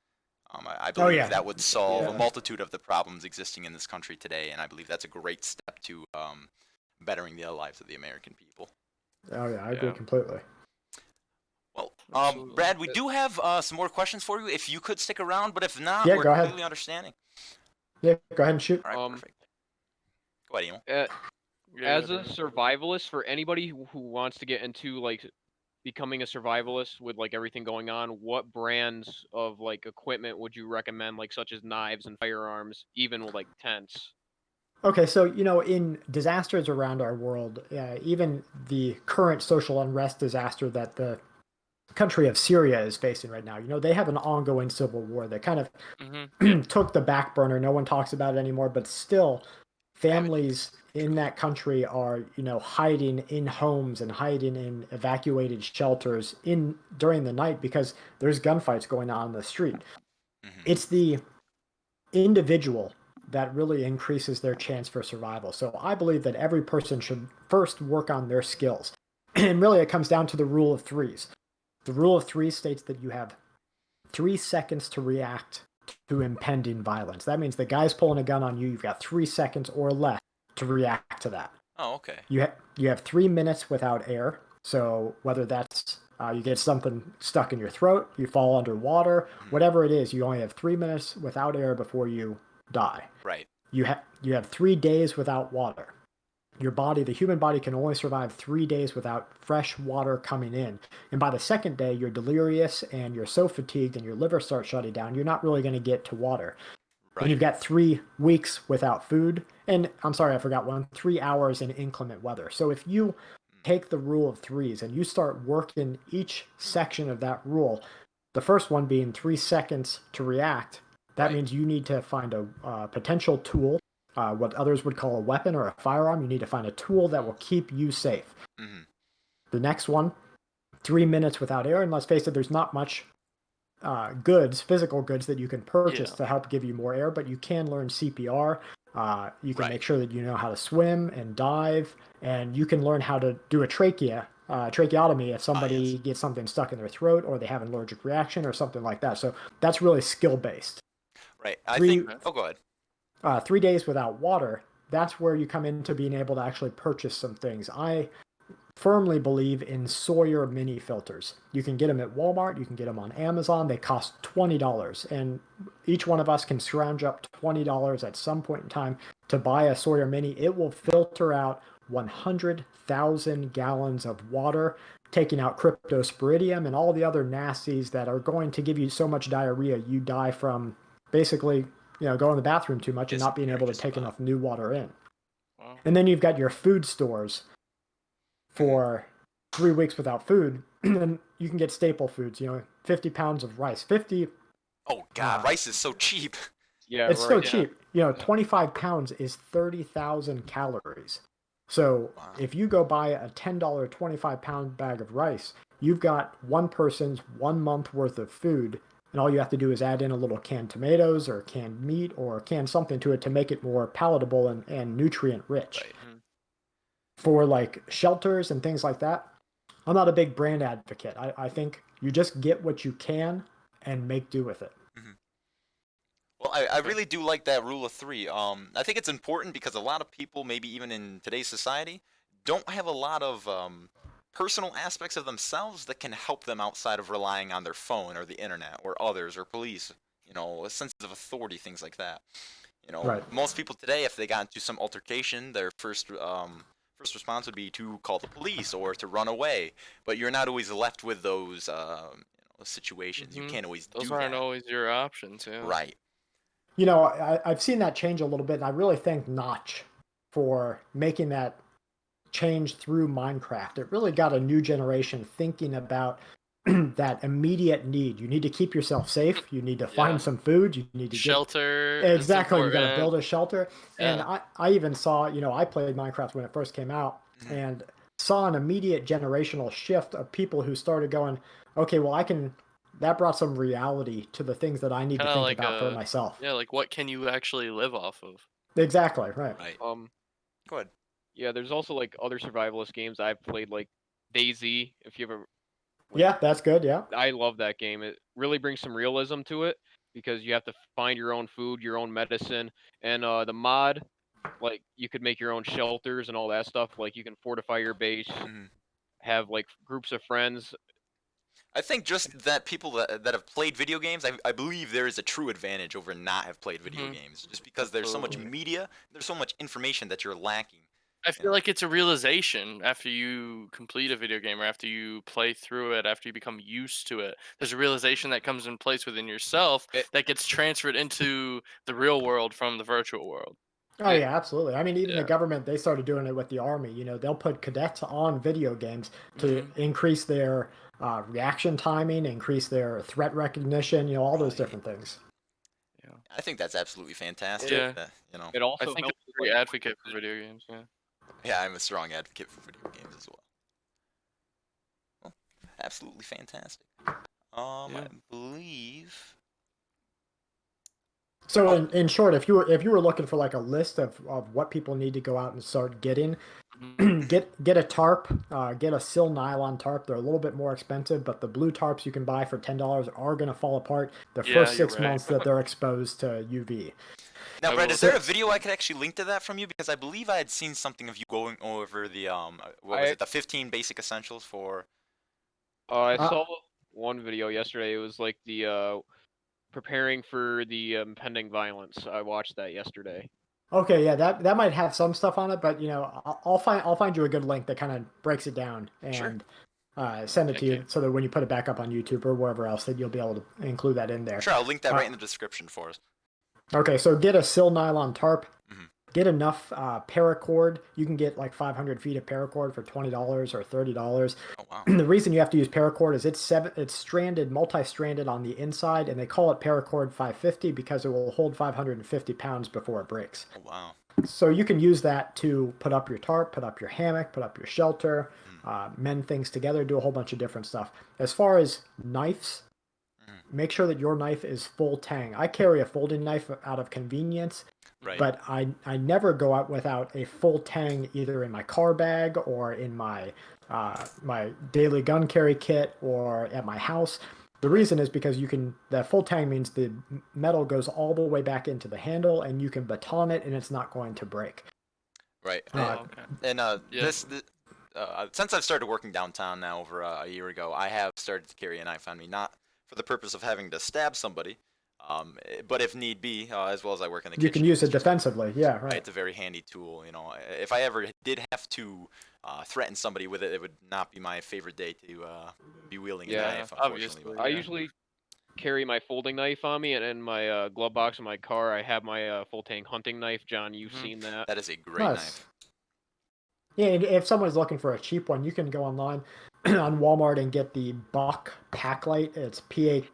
I Oh, believe yeah. that would solve a Yeah. multitude of the problems existing in this country today, and I believe that's a great step to bettering the lives of the American people. Oh, yeah. I agree Yeah, completely. Well, absolutely. Brad, we do have some more questions for you if you could stick around, but if not, Yeah, we're go ahead. completely understanding. Yeah, go ahead and shoot. All right, Um, perfect. Go ahead, Emil. a- Yeah, as yeah, a survivalist, for anybody who wants to get into like becoming a survivalist with like everything going on, what brands of like equipment would you recommend, like such as knives and firearms, even with like tents? Okay, so in disasters around our world, even the current social unrest disaster that the country of Syria is facing right now, they have an ongoing civil war that kind yeah. of took the back burner. No one talks about it anymore, but still families in that country are, hiding in homes and hiding in evacuated shelters during the night because there's gunfights going on in the street. Mhm. It's the individual that really increases their chance for survival. So I believe that every person should first work on their skills. And really, it comes down to the rule of threes. The rule of threes states that you have 3 seconds to react to impending violence. That means the guy's pulling a gun on you, you've got 3 seconds or less to react to that. Oh, okay. You have 3 minutes without air. So whether that's you get something stuck in your throat, you fall underwater, whatever it is, you only have 3 minutes without air before you die. Right. You have 3 days without water. Your body, the human body, can only survive 3 days without fresh water coming in. And by the second day, you're delirious and you're so fatigued and your liver starts shutting down, you're not really going to get to water. Right. And you've got 3 weeks without food. And I'm sorry, I forgot one, 3 hours in inclement weather. So if you take the rule of threes and you start working each section of that rule, the first one being 3 seconds to react, that Right. means you need to find a potential tool, what others would call a weapon or a firearm. You need to find a tool that will keep you safe. Mm-hmm. The next one, 3 minutes without air. And let's face it, there's not much goods, physical goods that you can purchase to help give you more air, but you can learn CPR. You can Right. make sure that you know how to swim and dive, and you can learn how to do a tracheotomy if somebody yes. gets something stuck in their throat or they have an allergic reaction or something like that. So that's really skill based. Right. Oh, go ahead. 3 days without water, that's where you come into being able to actually purchase some things. I firmly believe in Sawyer mini filters. You can get them at Walmart, you can get them on Amazon. They cost $20, and each one of us can scrounge up $20 at some point in time to buy a Sawyer mini. It will filter out 100,000 gallons of water, taking out cryptosporidium and all the other nasties that are going to give you so much diarrhea you die from basically, going to the bathroom too much and not being able to take enough new water in. Wow. And then you've got your food stores for 3 weeks without food, and you can get staple foods, 50 pounds of rice. Oh God, rice is so cheap. Yeah, It's right. so cheap. 25 pounds is 30,000 calories. So Wow. if you go buy a $10 25-pound bag of rice, you've got one person's 1 month worth of food, and all you have to do is add in a little canned tomatoes or canned meat or canned something to it to make it more palatable and nutrient rich. Right. For like shelters and things like that, I'm not a big brand advocate. I think you just get what you can and make do with it. Well, I really do like that rule of three. I think it's important because a lot of people, maybe even in today's society, don't have a lot of personal aspects of themselves that can help them outside of relying on their phone or the internet or others or police. A sense of authority, things like that. Right. Most people today, if they got into some altercation, their first response would be to call the police or to run away. But you're not always left with those situations. You can't always do Those that. aren't always your options. Yeah. Right. I've seen that change a little bit, and I really thank Notch for making that change through Minecraft. It really got a new generation thinking about that immediate need. You need to keep yourself safe. You need to find some food. You need to Shelter. get is exactly. You got to important. build a shelter. And Yeah. I even saw, I played Minecraft when it first came out, and saw an immediate generational shift of people who started going, okay, well, that brought some reality to the things that I need to Kinda think like about for myself. Yeah, like what can you actually live off of? Exactly, right. Right. Um, Go ahead. yeah, there's also like other survivalist games I've played, like DayZ. If you ever, like, Yeah, that's good. Yeah. I love that game. It really brings some realism to it because you have to find your own food, your own medicine, and the mod, like you could make your own shelters and all that stuff. Like you can fortify your base, have like groups of friends. I think just that people that have played video games, I believe there is a true advantage over not have played video games, just because there's so much Absolutely. media, there's so much information that you're lacking. I feel like it's a realization after you complete a video game or after you play through it, after you become used to it. There's a realization that comes in place within yourself that gets transferred into the real world from the virtual world. Oh yeah, absolutely. I mean, even the Yeah. government, they started doing it with the army. They'll put cadets on video games to increase their reaction timing, increase their threat recognition, all those different things. I think that's absolutely fantastic. Yeah. That, It also think helps Free advocate for video games. Yeah. Yeah, I'm a strong advocate for video games as well. Well, absolutely fantastic. I believe. So in short, if you were looking for like a list of what people need to go out and start getting, Mhm. get a tarp, get a sill nylon tarp. They're a little bit more expensive, but the blue tarps you can buy for $10 are gonna fall apart the Yeah, first you're 6 right. months that they're exposed to UV. Now, I Brett, will is there say- a video I could actually link to that from you? Because I believe I had seen something of you going over the what was I it? The 15 basic essentials for. I Uh, saw one video yesterday. It was like the preparing for the impending violence. I watched that yesterday. Okay, yeah, that might have some stuff on it, but I'll find you a good link that kind of breaks it down Sure. and send it to you Okay. so that when you put it back up on YouTube or wherever else, that you'll be able to include that in there. Sure, I'll link that Uh, right in the description for us. Okay, so get a sill nylon tarp. Mhm. Get enough paracord. You can get like 500 feet of paracord for $20 or $30. Oh wow. The reason you have to use paracord is it's stranded, multi-stranded on the inside, and they call it paracord 550 because it will hold 550 pounds before it breaks. Oh wow. So you can use that to put up your tarp, put up your hammock, put up your shelter, mend things together, do a whole bunch of different stuff. As far as knives, make sure that your knife is full tang. I carry a folding knife out of convenience, Right. but I never go out without a full tang either in my car bag or in my my daily gun carry kit or at my house. The reason is because that full tang means the metal goes all the way back into the handle and you can baton it and it's not going to break. Right. Okay. And Yeah. this since I've started working downtown now over a year ago, I have started to carry a knife on me, not for the purpose of having to stab somebody, but if need be, as well as I work in the You kitchen. can use it it's just- defensively. Yeah, right. It's a very handy tool. If I ever did have to threaten somebody with it, it would not be my favorite day to be wielding a Yeah, knife, unfortunately. obviously. But I Yeah. usually carry my folding knife on me, and in my glove box in my car, I have my full tang hunting knife. John, you've Mhm. seen that. that is a great Nice. knife. Yeah, and if someone's looking for a cheap one, you can go online on Walmart and get the Buck Packlight. It's Paklite.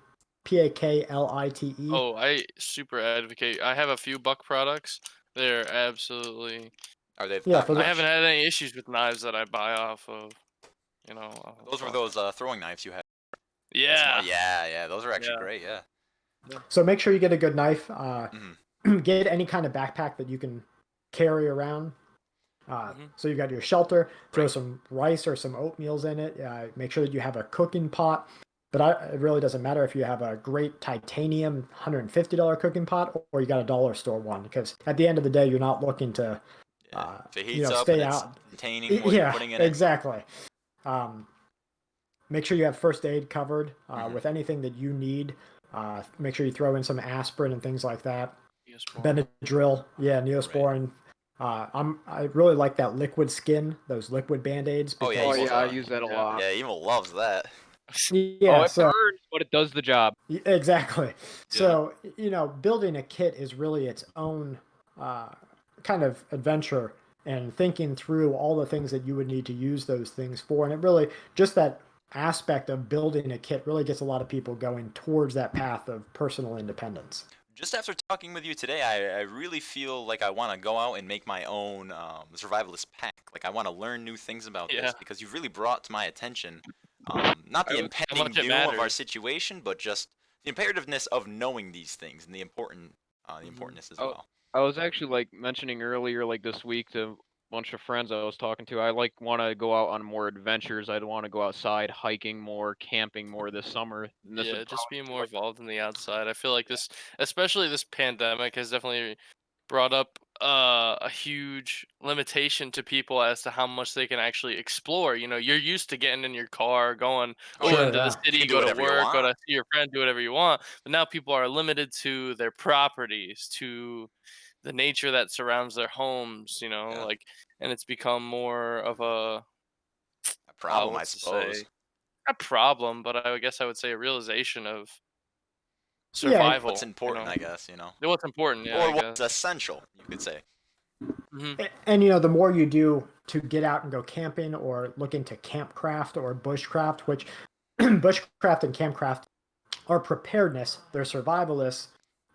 Oh, I super advocate. I have a few Buck products. They're absolutely. Are they Yeah, top for the- I notch? haven't had any issues with knives that I buy off of. Those were Buck. those throwing knives you had. Yeah. Yeah. Those are actually Yeah. great. Yeah. So make sure you get a good knife. Mhm. Get any kind of backpack that you can carry around. Mhm. So you've got your shelter. Throw Right. some rice or some oatmeals in it. Make sure that you have a cooking pot. But it really doesn't matter if you have a great titanium $150 cooking pot or you got a dollar store one, because at the end of the day, you're not looking to Yeah. If it heats up stay and it's out. containing what you're putting in it. Exactly. Make sure you have first aid covered Mhm. with anything that you need. Make sure you throw in some aspirin and things like that. Neosporin. Benadryl, yeah, Neosporin. I really like that liquid skin, those liquid band-aids. Oh, yeah, Oh Evil, yeah, I uh, use that a yeah. lot. Yeah, Evil loves that. Yeah, Oh, it so burns, but it does the job. exactly. So building a kit is really its own kind of adventure and thinking through all the things that you would need to use those things for, and it really just that aspect of building a kit really gets a lot of people going towards that path of personal independence. Just after talking with you today, I really feel like I want to go out and make my own survivalist pack. Like, I want to learn new things about this Yeah. because you've really brought to my attention not the How impending much it doom of our matters. situation, but just the imperativeness of knowing these things and the importantness as Oh, well. I was actually like mentioning earlier, like this week, to a bunch of friends I was talking to. I like want to go out on more adventures. I'd want to go outside, hiking more, camping more this summer. And this Yeah, would just probably being be more like, involved in the outside. I feel like this, especially this pandemic, has definitely brought up a huge limitation to people as to how much they can actually explore. You're used to getting in your car, going Oh, Sure, into the yeah. You city, can do go to whatever you work, go want. to see your friend, do whatever you want. But now people are limited to their properties, to the nature that surrounds their homes. Yeah. And it's become more of a A problem, I what's to say, suppose. a problem, but I guess I would say a realization of Yeah, survival. What's important, I guess, What's important, yeah, or I what's guess. essential, you could say. Hmm. and the more you do to get out and go camping or look into campcraft or bushcraft, which bushcraft and campcraft are preparedness, they're survivalists,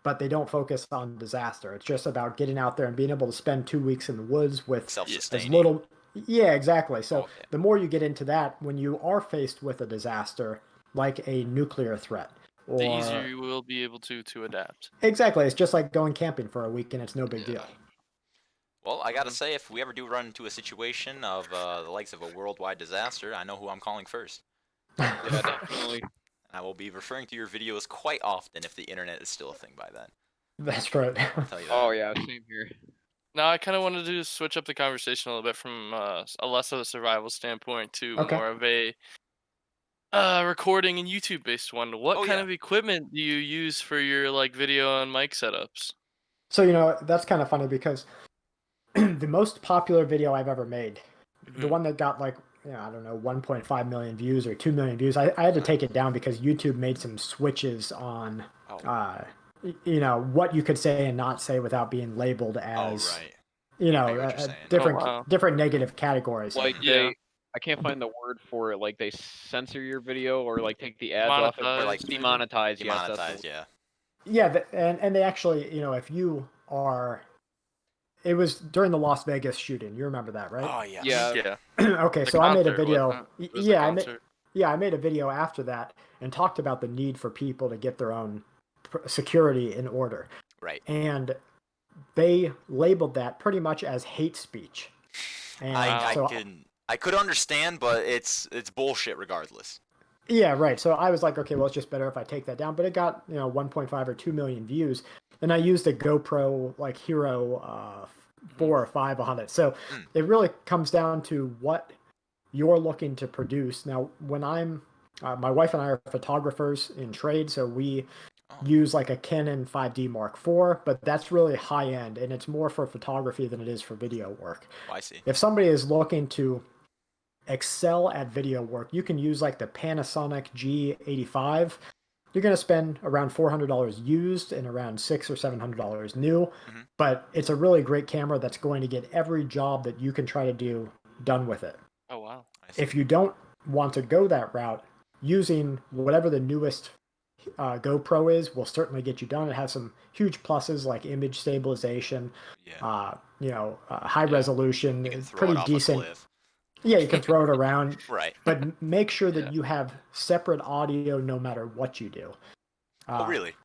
but they don't focus on disaster. It's just about getting out there and being able to spend 2 weeks in the woods with as Self-sustaining. little. Yeah, exactly. So Oh, yeah. the more you get into that, when you are faced with a disaster, like a nuclear threat, The or easier you will be able to adapt. exactly, it's just like going camping for a week and it's no big Yeah. deal. Well, I gotta say, if we ever do run into a situation of the likes of a worldwide disaster, I know who I'm calling first. Yeah, definitely. And I will be referring to your videos quite often if the internet is still a thing by then. That's right. I'll tell you that. Oh yeah, same here. Now, I kind of wanted to switch up the conversation a little bit from a less of a survival standpoint to Okay. more of a recording and YouTube based one. What Oh, kind yeah. of equipment do you use for your like video and mic setups? So, that's kind of funny because the most popular video I've ever made, the Mhm. one that got like, I don't know, 1.5 million views or 2 million views, I had to take it down because YouTube made some switches on, Oh. what you could say and not say without being labeled Oh, as, right. I get what you're saying. different wow. different negative categories. Like Yeah. I can't find the word for it. Like they censor your video or like take the ads off it. Or like Monetized, maybe? Demonetize. Yes, that's the Demonetized, word. yeah. Yeah, and they actually, if you are, it was during the Las Vegas shooting. You remember that, right? Oh, yes. Yeah. Yeah. Okay, The so I made a concert, video. wasn't it? It was the concert. I made a video after that and talked about the need for people to get their own security in order. Right. And they labeled that pretty much as hate speech. And Wow. I could understand, but it's bullshit regardless. yeah, right. So I was like, okay, well, it's just better if I take that down. But it got 1.5 or 2 million views, and I used a GoPro like Hero 4 or 5 on it. So it really comes down to what you're looking to produce. Now, when my wife and I are photographers in trade, so we use like a Canon 5D Mark IV, but that's really high end, and it's more for photography than it is for video work. Oh, I see. If somebody is looking to excel at video work, you can use like the Panasonic G85. You're going to spend around $400 used and around $600 or $700 new, but it's a really great camera that's going to get every job that you can try to do done with it. Oh wow. If you don't want to go that route, using whatever the newest GoPro is will certainly get you done. It has some huge pluses like image stabilization, Yeah. high resolution, You can throw pretty it off decent. a cliff. Yeah, you can throw it around, Right. but make sure that Yeah. you have separate audio no matter what you do. Oh, really?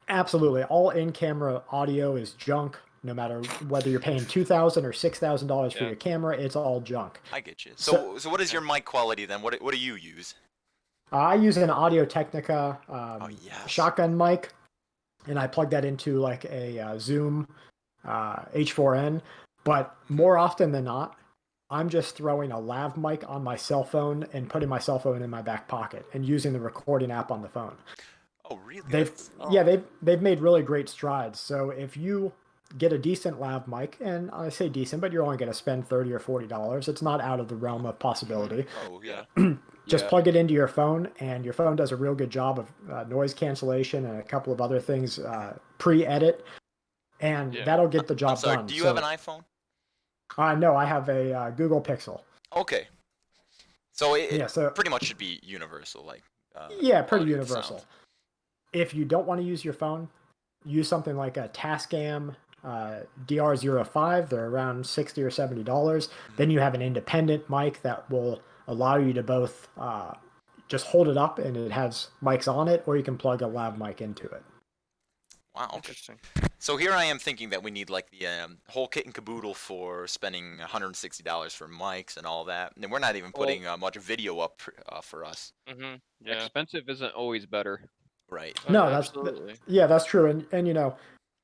Absolutely. All in-camera audio is junk, no matter whether you're paying $2,000 or $6,000 for Yeah. your camera. It's all junk. I get you. So what is your mic quality then? What do you use? I use an Audio Technica yes. shotgun mic, and I plug that into like a Zoom H4n. But more often than not, I'm just throwing a lav mic on my cell phone and putting my cell phone in my back pocket and using the recording app on the phone. Oh, really? They've made really great strides. So if you get a decent lav mic, and I say decent, but you're only going to spend $30 or $40, it's not out of the realm of possibility. Oh, yeah. Just plug it into your phone, and your phone does a real good job of noise cancellation and a couple of other things pre-edit, and that'll get the job I'm sorry, done. do you have an iPhone? No, I have a Google Pixel. Okay. So it so pretty much should be universal, like. Pretty audio universal. sound. If you don't want to use your phone, use something like a Tascam DR05. They're around $60 or $70. Then you have an independent mic that will allow you to both just hold it up and it has mics on it, or you can plug a lav mic into it. Wow. Interesting. So here I am thinking that we need like the whole kit and caboodle for spending $160 for mics and all that, and we're not even putting much video up for us. Mhm. Yeah. Expensive isn't always better. Right. Oh, No, yeah, that's absolutely. that's true, and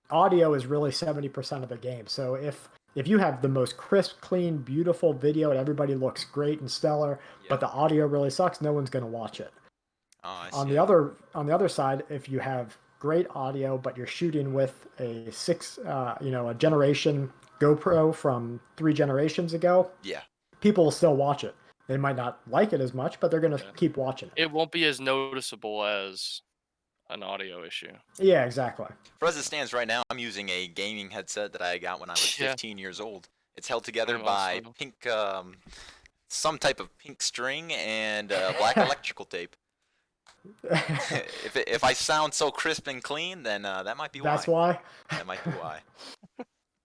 audio is really 70% of the game. So if you have the most crisp, clean, beautiful video and everybody looks great and stellar, but the audio really sucks, no one's going to watch it. Oh, I see. On the other side, if you have great audio but you're shooting with a a generation GoPro from 3 generations ago, people will still watch it. They might not like it as much, but they're going to keep watching it. It won't be as noticeable as an audio issue. Yeah, exactly. For as it stands right now, I'm using a gaming headset that I got when I was 15 years old. It's held together by pink, some type of pink string and black electrical tape. If I sound so crisp and clean, then that might be That's why. why. That might be why.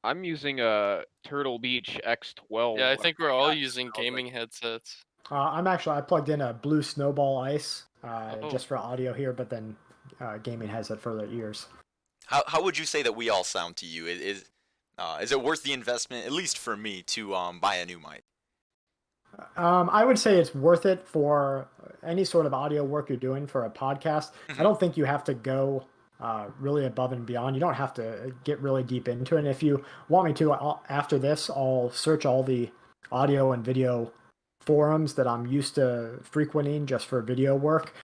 I'm using a Turtle Beach X12. Yeah, I think we're all got using I was like, gaming headsets. I plugged in a blue Snowball Ice Oh, just for audio here, but then gaming has it for the ears. How would you say that we all sound to you? Is it worth the investment, at least for me, to buy a new mic? I would say it's worth it for any sort of audio work you're doing for a podcast. I don't think you have to go really above and beyond. You don't have to get really deep into it. And if you want me to, after this, I'll search all the audio and video forums that I'm used to frequenting just for video work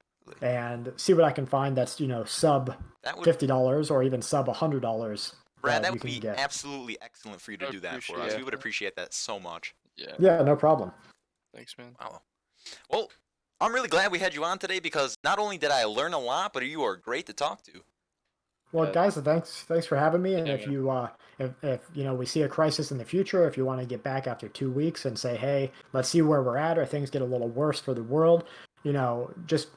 and see what I can find that's, sub That would, $50 or even sub $100 Brad, that you would can be get. absolutely excellent for you to I do that for us. appreciate We would that. appreciate that so much. Yeah, Yeah, no problem. thanks, man. Wow. Well, I'm really glad we had you on today because not only did I learn a lot, but you are great to talk to. Well, Yeah. guys, thanks for having me. And Yeah, if man. you if we see a crisis in the future, if you want to get back after 2 weeks and say, hey, let's see where we're at, or things get a little worse for the world, just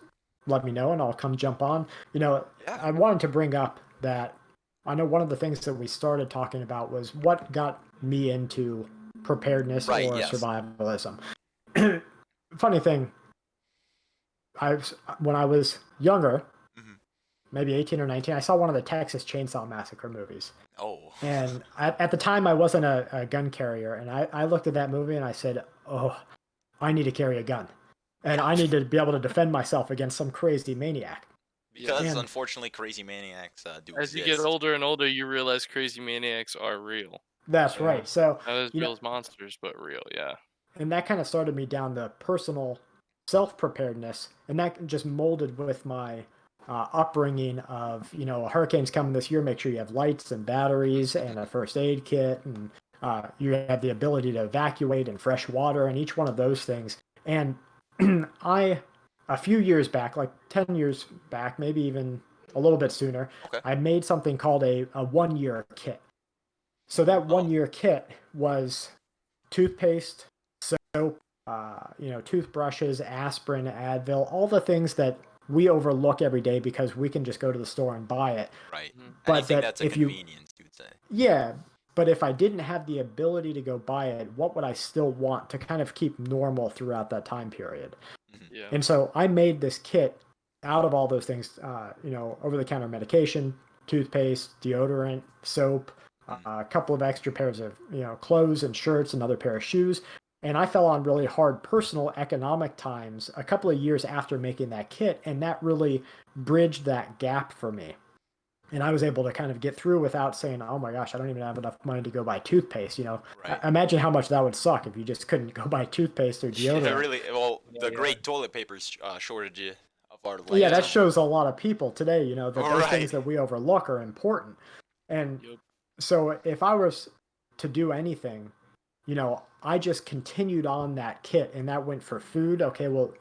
let me know and I'll come jump on. Yeah. I wanted to bring up that I know one of the things that we started talking about was what got me into preparedness Right, or yes. survivalism. Funny thing, when I was younger, Mhm. maybe 18 or 19, I saw one of the Texas Chainsaw Massacre movies. Oh. And at the time, I wasn't a gun carrier. And I looked at that movie and I said, oh, I need to carry a gun. And I need to be able to defend myself against some crazy maniac. Because And unfortunately, crazy maniacs do As you exist. get older and older, you realize crazy maniacs are real. that's Yeah. right. So, Not as real as monsters, but real. Yeah. and that kind of started me down the personal self preparedness. And that just molded with my upbringing of, a hurricane's coming this year, make sure you have lights and batteries and a first aid kit. And you have the ability to evacuate and fresh water and each one of those things. And a few years back, like 10 years back, maybe even a little bit sooner, Okay. I made something called a 1 year kit. So that Oh. 1 year kit was toothpaste, soap, toothbrushes, aspirin, Advil, all the things that we overlook every day because we can just go to the store and buy it. Right. But Anything that that's a if you, convenience, you'd say. yeah, but if I didn't have the ability to go buy it, what would I still want to kind of keep normal throughout that time period? Yeah. And so I made this kit out of all those things, over the counter medication, toothpaste, deodorant, soap, a couple of extra pairs of, clothes and shirts, another pair of shoes. And I fell on really hard personal economic times a couple of years after making that kit. And that really bridged that gap for me. And I was able to kind of get through without saying, oh my gosh, I don't even have enough money to go buy toothpaste. Right. Imagine how much that would suck if you just couldn't go buy toothpaste or deodorant. Yeah, really. Well, the Yeah. great toilet paper shortage of our life. Yeah, that shows a lot of people today, that those Right. things that we overlook are important. And Yep. so if I was to do anything, I just continued on that kit and that went for food. Okay, well,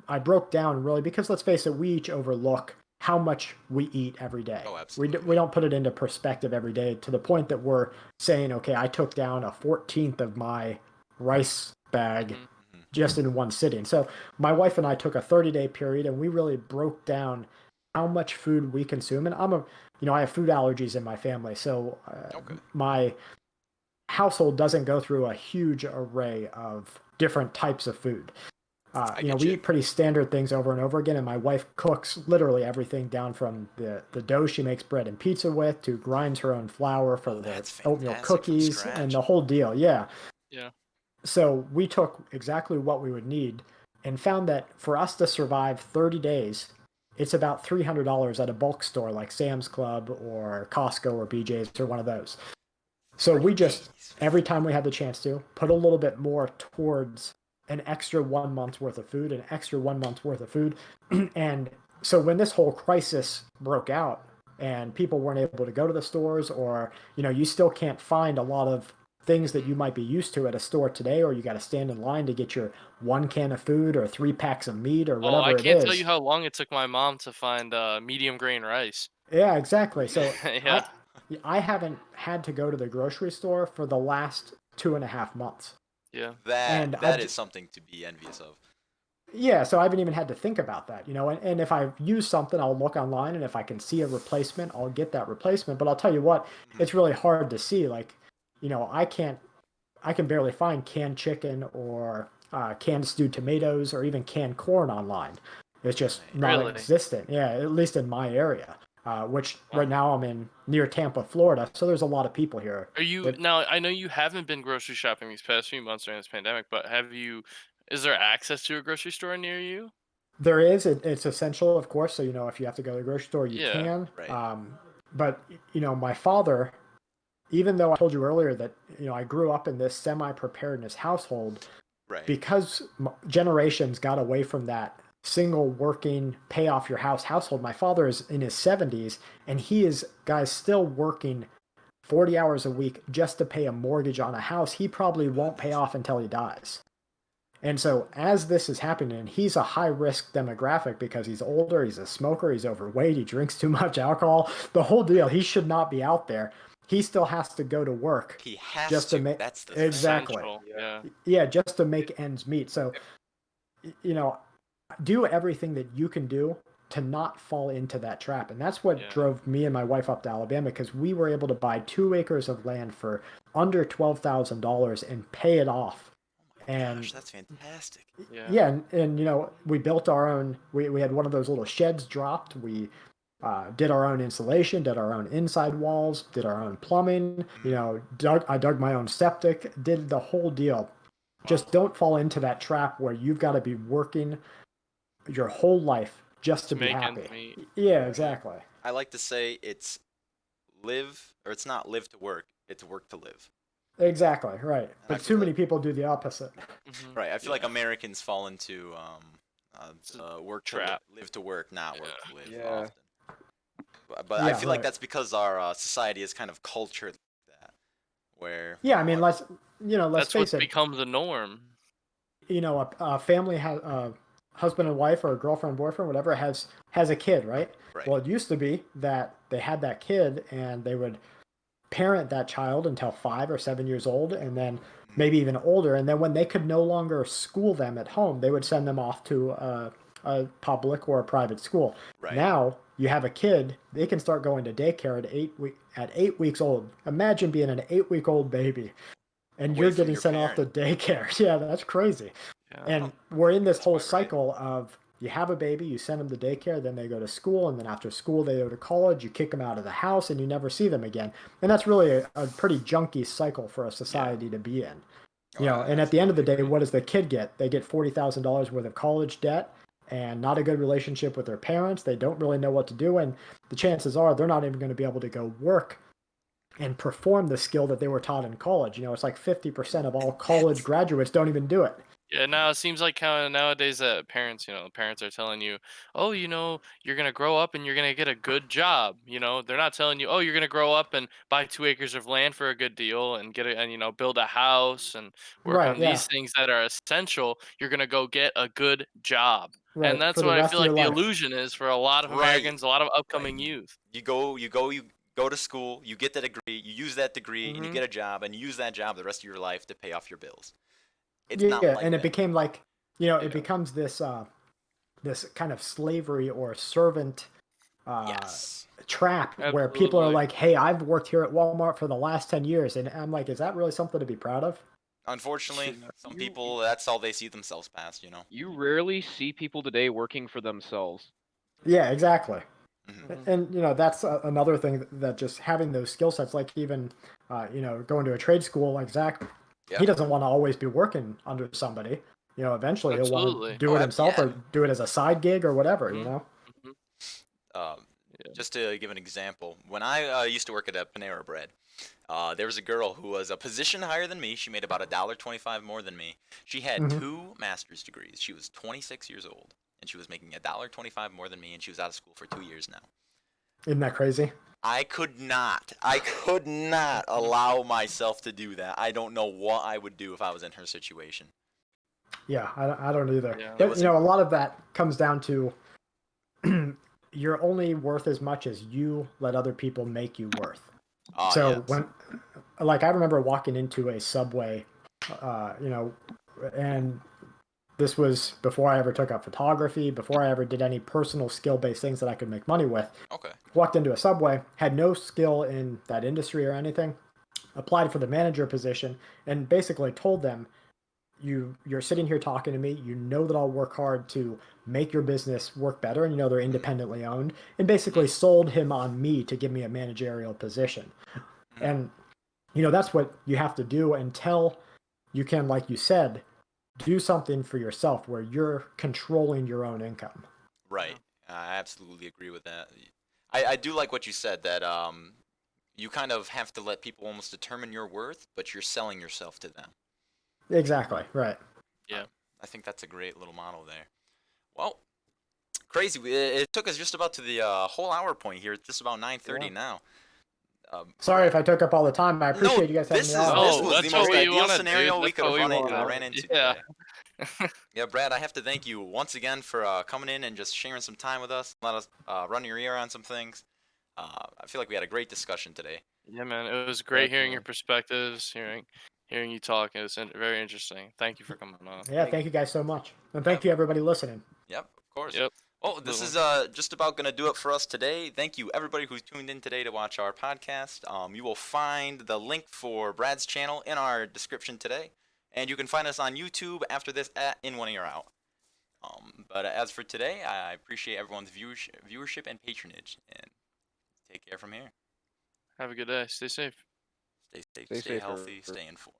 I broke down really because let's face it, we each overlook how much we eat every day. Oh, absolutely. We don't put it into perspective every day to the point that we're saying, okay, I took down a 14th of my rice bag Mhm. just in one sitting. So my wife and I took a 30-day period and we really broke down how much food we consume. And I have food allergies in my family. So Okay. my household doesn't go through a huge array of different types of food. We eat pretty standard things over and over again, and my wife cooks literally everything down from the dough she makes bread and pizza with to grinds her own flour for the That's oatmeal fantastic, from cookies and scratch. the whole deal. Yeah. Yeah. So we took exactly what we would need and found that for us to survive 30 days, it's about $300 at a bulk store like Sam's Club or Costco or BJ's or one of those. So we just, every time we had the chance to, put a little bit more towards an extra 1 month's worth of food, an extra 1 month's worth of food. And so when this whole crisis broke out and people weren't able to go to the stores or, you still can't find a lot of things that you might be used to at a store today, or you got to stand in line to get your 1 can of food or 3 packs of meat or Oh, whatever I it can't is. tell you how long it took my mom to find medium grain rice. Yeah, exactly. So Yeah. I haven't had to go to the grocery store for the last 2.5 months. Yeah. And That is something to be envious of. Yeah, so I haven't even had to think about that, you know. And if I use something, I'll look online, and if I can see a replacement, I'll get that replacement. But I'll tell you what, Mhm. it's really hard to see. Like, you know, I can barely find canned chicken or canned stewed tomatoes or even canned corn online. It's just Right. Really? non-existent. Yeah, at least in my area, which right Wow. now I'm in near Tampa, Florida. So there's a lot of people here. Are you That now? I know you haven't been grocery shopping these past few months during this pandemic, but have you? Is there access to a grocery store near you? there is, it's essential, of course. So you know, if you have to go to the grocery store, you Yeah. can. Right. But you know, my father, even though I told you earlier that you know I grew up in this semi-preparedness household, Right. because generations got away from that single working pay off your house household. My father is in his 70s and he is guys still working 40 hours a week just to pay a mortgage on a house he probably won't pay Goodness. off until he dies. And so as this is happening, and he's a high risk demographic because he's older, he's a smoker, he's overweight, he drinks too much alcohol, the whole deal, Right. he should not be out there. He still has to go to work He has just to to. make, That's the It's thing. exactly. essential. Yeah. Yeah. Yeah, just to It, make ends meet. So it, you know, do everything that you can do to not fall into that trap. And that's what Yeah. drove me and my wife up to Alabama because we were able to buy 2 acres of land for under $12,000 and pay it off. Oh my And gosh, that's fantastic. Yeah. yeah, and you know, we built our own. We had one of those little sheds dropped. We did our own insulation, did our own inside walls, did our own plumbing. You Mhm. know, I dug my own septic, did the whole deal. Wow. Just don't fall into that trap where you've got to be working your whole life just to To be make ends happy. meet. Yeah, Yeah. exactly. I like to say it's live, or it's not live to work, it's work to live. Exactly, right. And I But too feel many like, people do the opposite. right, I feel like Yeah. Americans fall into It's a work to trap. live to work, not work to Yeah. live yeah. often. But I Yeah, feel like right. that's because our society is kind of cultured like that, where, Yeah, I mean, let's That's what's face it. become the norm. You know, a family has a husband and wife or a girlfriend, boyfriend, whatever has a kid, right? right, Well, it used to be that they had that kid and they would parent that child until 5 or 7 years old, and then mhm, maybe even older. And then when they could no longer school them at home, they would send them off to a public or a private school. right, Now you have a kid; they can start going to daycare at 8 weeks old. Imagine being an 8 week old baby and away you're from getting your sent off parent. to daycare. Yeah, that's crazy. Yeah. Huh, And we're in this that's whole quite right. cycle of you have a baby, you send them to daycare, then they go to school, and then after school they go to college, you kick them out of the house, and you never see them again. And that's really a pretty junky cycle for a Yeah. society to be in. Oh, You know, I and at the end of the absolutely day, agree. what does the kid get? They get $40,000 worth of college debt and not a good relationship with their parents. They don't really know what to do, and the chances are they're not even going to be able to go work and perform the skill that they were taught in college. You know, it's like 50% of all And college that's graduates don't even do it. Yeah, now it seems like how nowadays that parents, parents are telling you, "Oh, you're gonna grow up and you're gonna get a good job." They're not telling you, "Oh, you're gonna grow up and buy 2 acres of land for a good deal and build a house and work Right, on yeah. these things that are essential. You're gonna go get a good job." And Right, that's for the what I rest feel of your like the life. illusion is for a lot of right, Americans, a lot of right. upcoming youth. You go to school, you get the degree, you use that degree, and you Hmm. get a job, and you use that job the rest of your life to pay off your bills. It's not Yeah, like and it that became anymore. like, you know, it Yeah, becomes this kind of slavery or servant uh Yes. trap where people are absolutely. like, "Hey, I've worked here at Walmart for the last 10 years." And I'm like, "Is that really something to be proud of?" Unfortunately, Yeah. some You people, that's all they see themselves past. you rarely see people today working for themselves. Yeah, exactly. Hmm. Hmm. And you know, that's another thing that just having those skill sets, like even you know, going to a trade school like Zach, Yeah. he doesn't want to always be working under somebody. You know, eventually he'll want to Absolutely. do Oh, it himself yeah. or do it as a side gig or whatever, you Hmm. know. Hmm. Um, Yeah. just to give an example, when I used to work at a Panera Bread, there was a girl who was a position higher than me. She made about $1.25 more than me. She had Hmm. 2 master's degrees. She was 26 years old, and she was making $1.25 more than me, and she was out of school for 2 years now. Isn't that crazy? I could not allow myself to do that. I don't know what I would do if I was in her situation. Yeah, I don't either. Yeah. It But you wasn't. know, a lot of that comes down to you're only worth as much as you let other people make you worth. Ah, So yes. when, like, I remember walking into a Subway, you know, and This was before I ever took up photography, before I ever did any personal skill-based things that I could make money with. Okay. Walked into a Subway, had no skill in that industry or anything, applied for the manager position, and basically told them, you're sitting here talking to me, you know that I'll work hard to make your business work better, and you know they're independently owned, and basically sold him on me to give me a managerial position. And that's what you have to do until you can, like you said, do something for yourself where you're controlling your own income. Right. I absolutely agree with that. I do like what you said, that you kind of have to let people almost determine your worth, but you're selling yourself to them. Exactly, right. Yeah. I think that's a great little model there. Well, crazy. It took us just about to the whole hour point here. It's just about 9:30 now. Sorry if I took up all the time. I appreciate you guys having me on. This No, was the that's most what we ideal wanted, scenario dude. we That's could have what we wanted. ran into Yeah. today. Yeah, Brad, I have to thank you once again for coming in and just sharing some time with us. Let us run your ear on some things. I feel like we had a great discussion today. Yeah, man. It was great hearing your Definitely. perspectives, hearing you talk. It was very interesting. Thank you for coming on. Yeah, thank you guys so much. And thank you everybody listening. Yep, of course. Yep. Well, this is Absolutely. just about going to do it for us today. Thank you, everybody who's tuned in today to watch our podcast. You will find the link for Brad's channel in our description today. And you can find us on YouTube after this at In One Ear Out. But as for today, I appreciate everyone's viewership and patronage. And take care from here. Have a good day. Stay safe. Stay safe, Stay stay safe, healthy, or stay informed.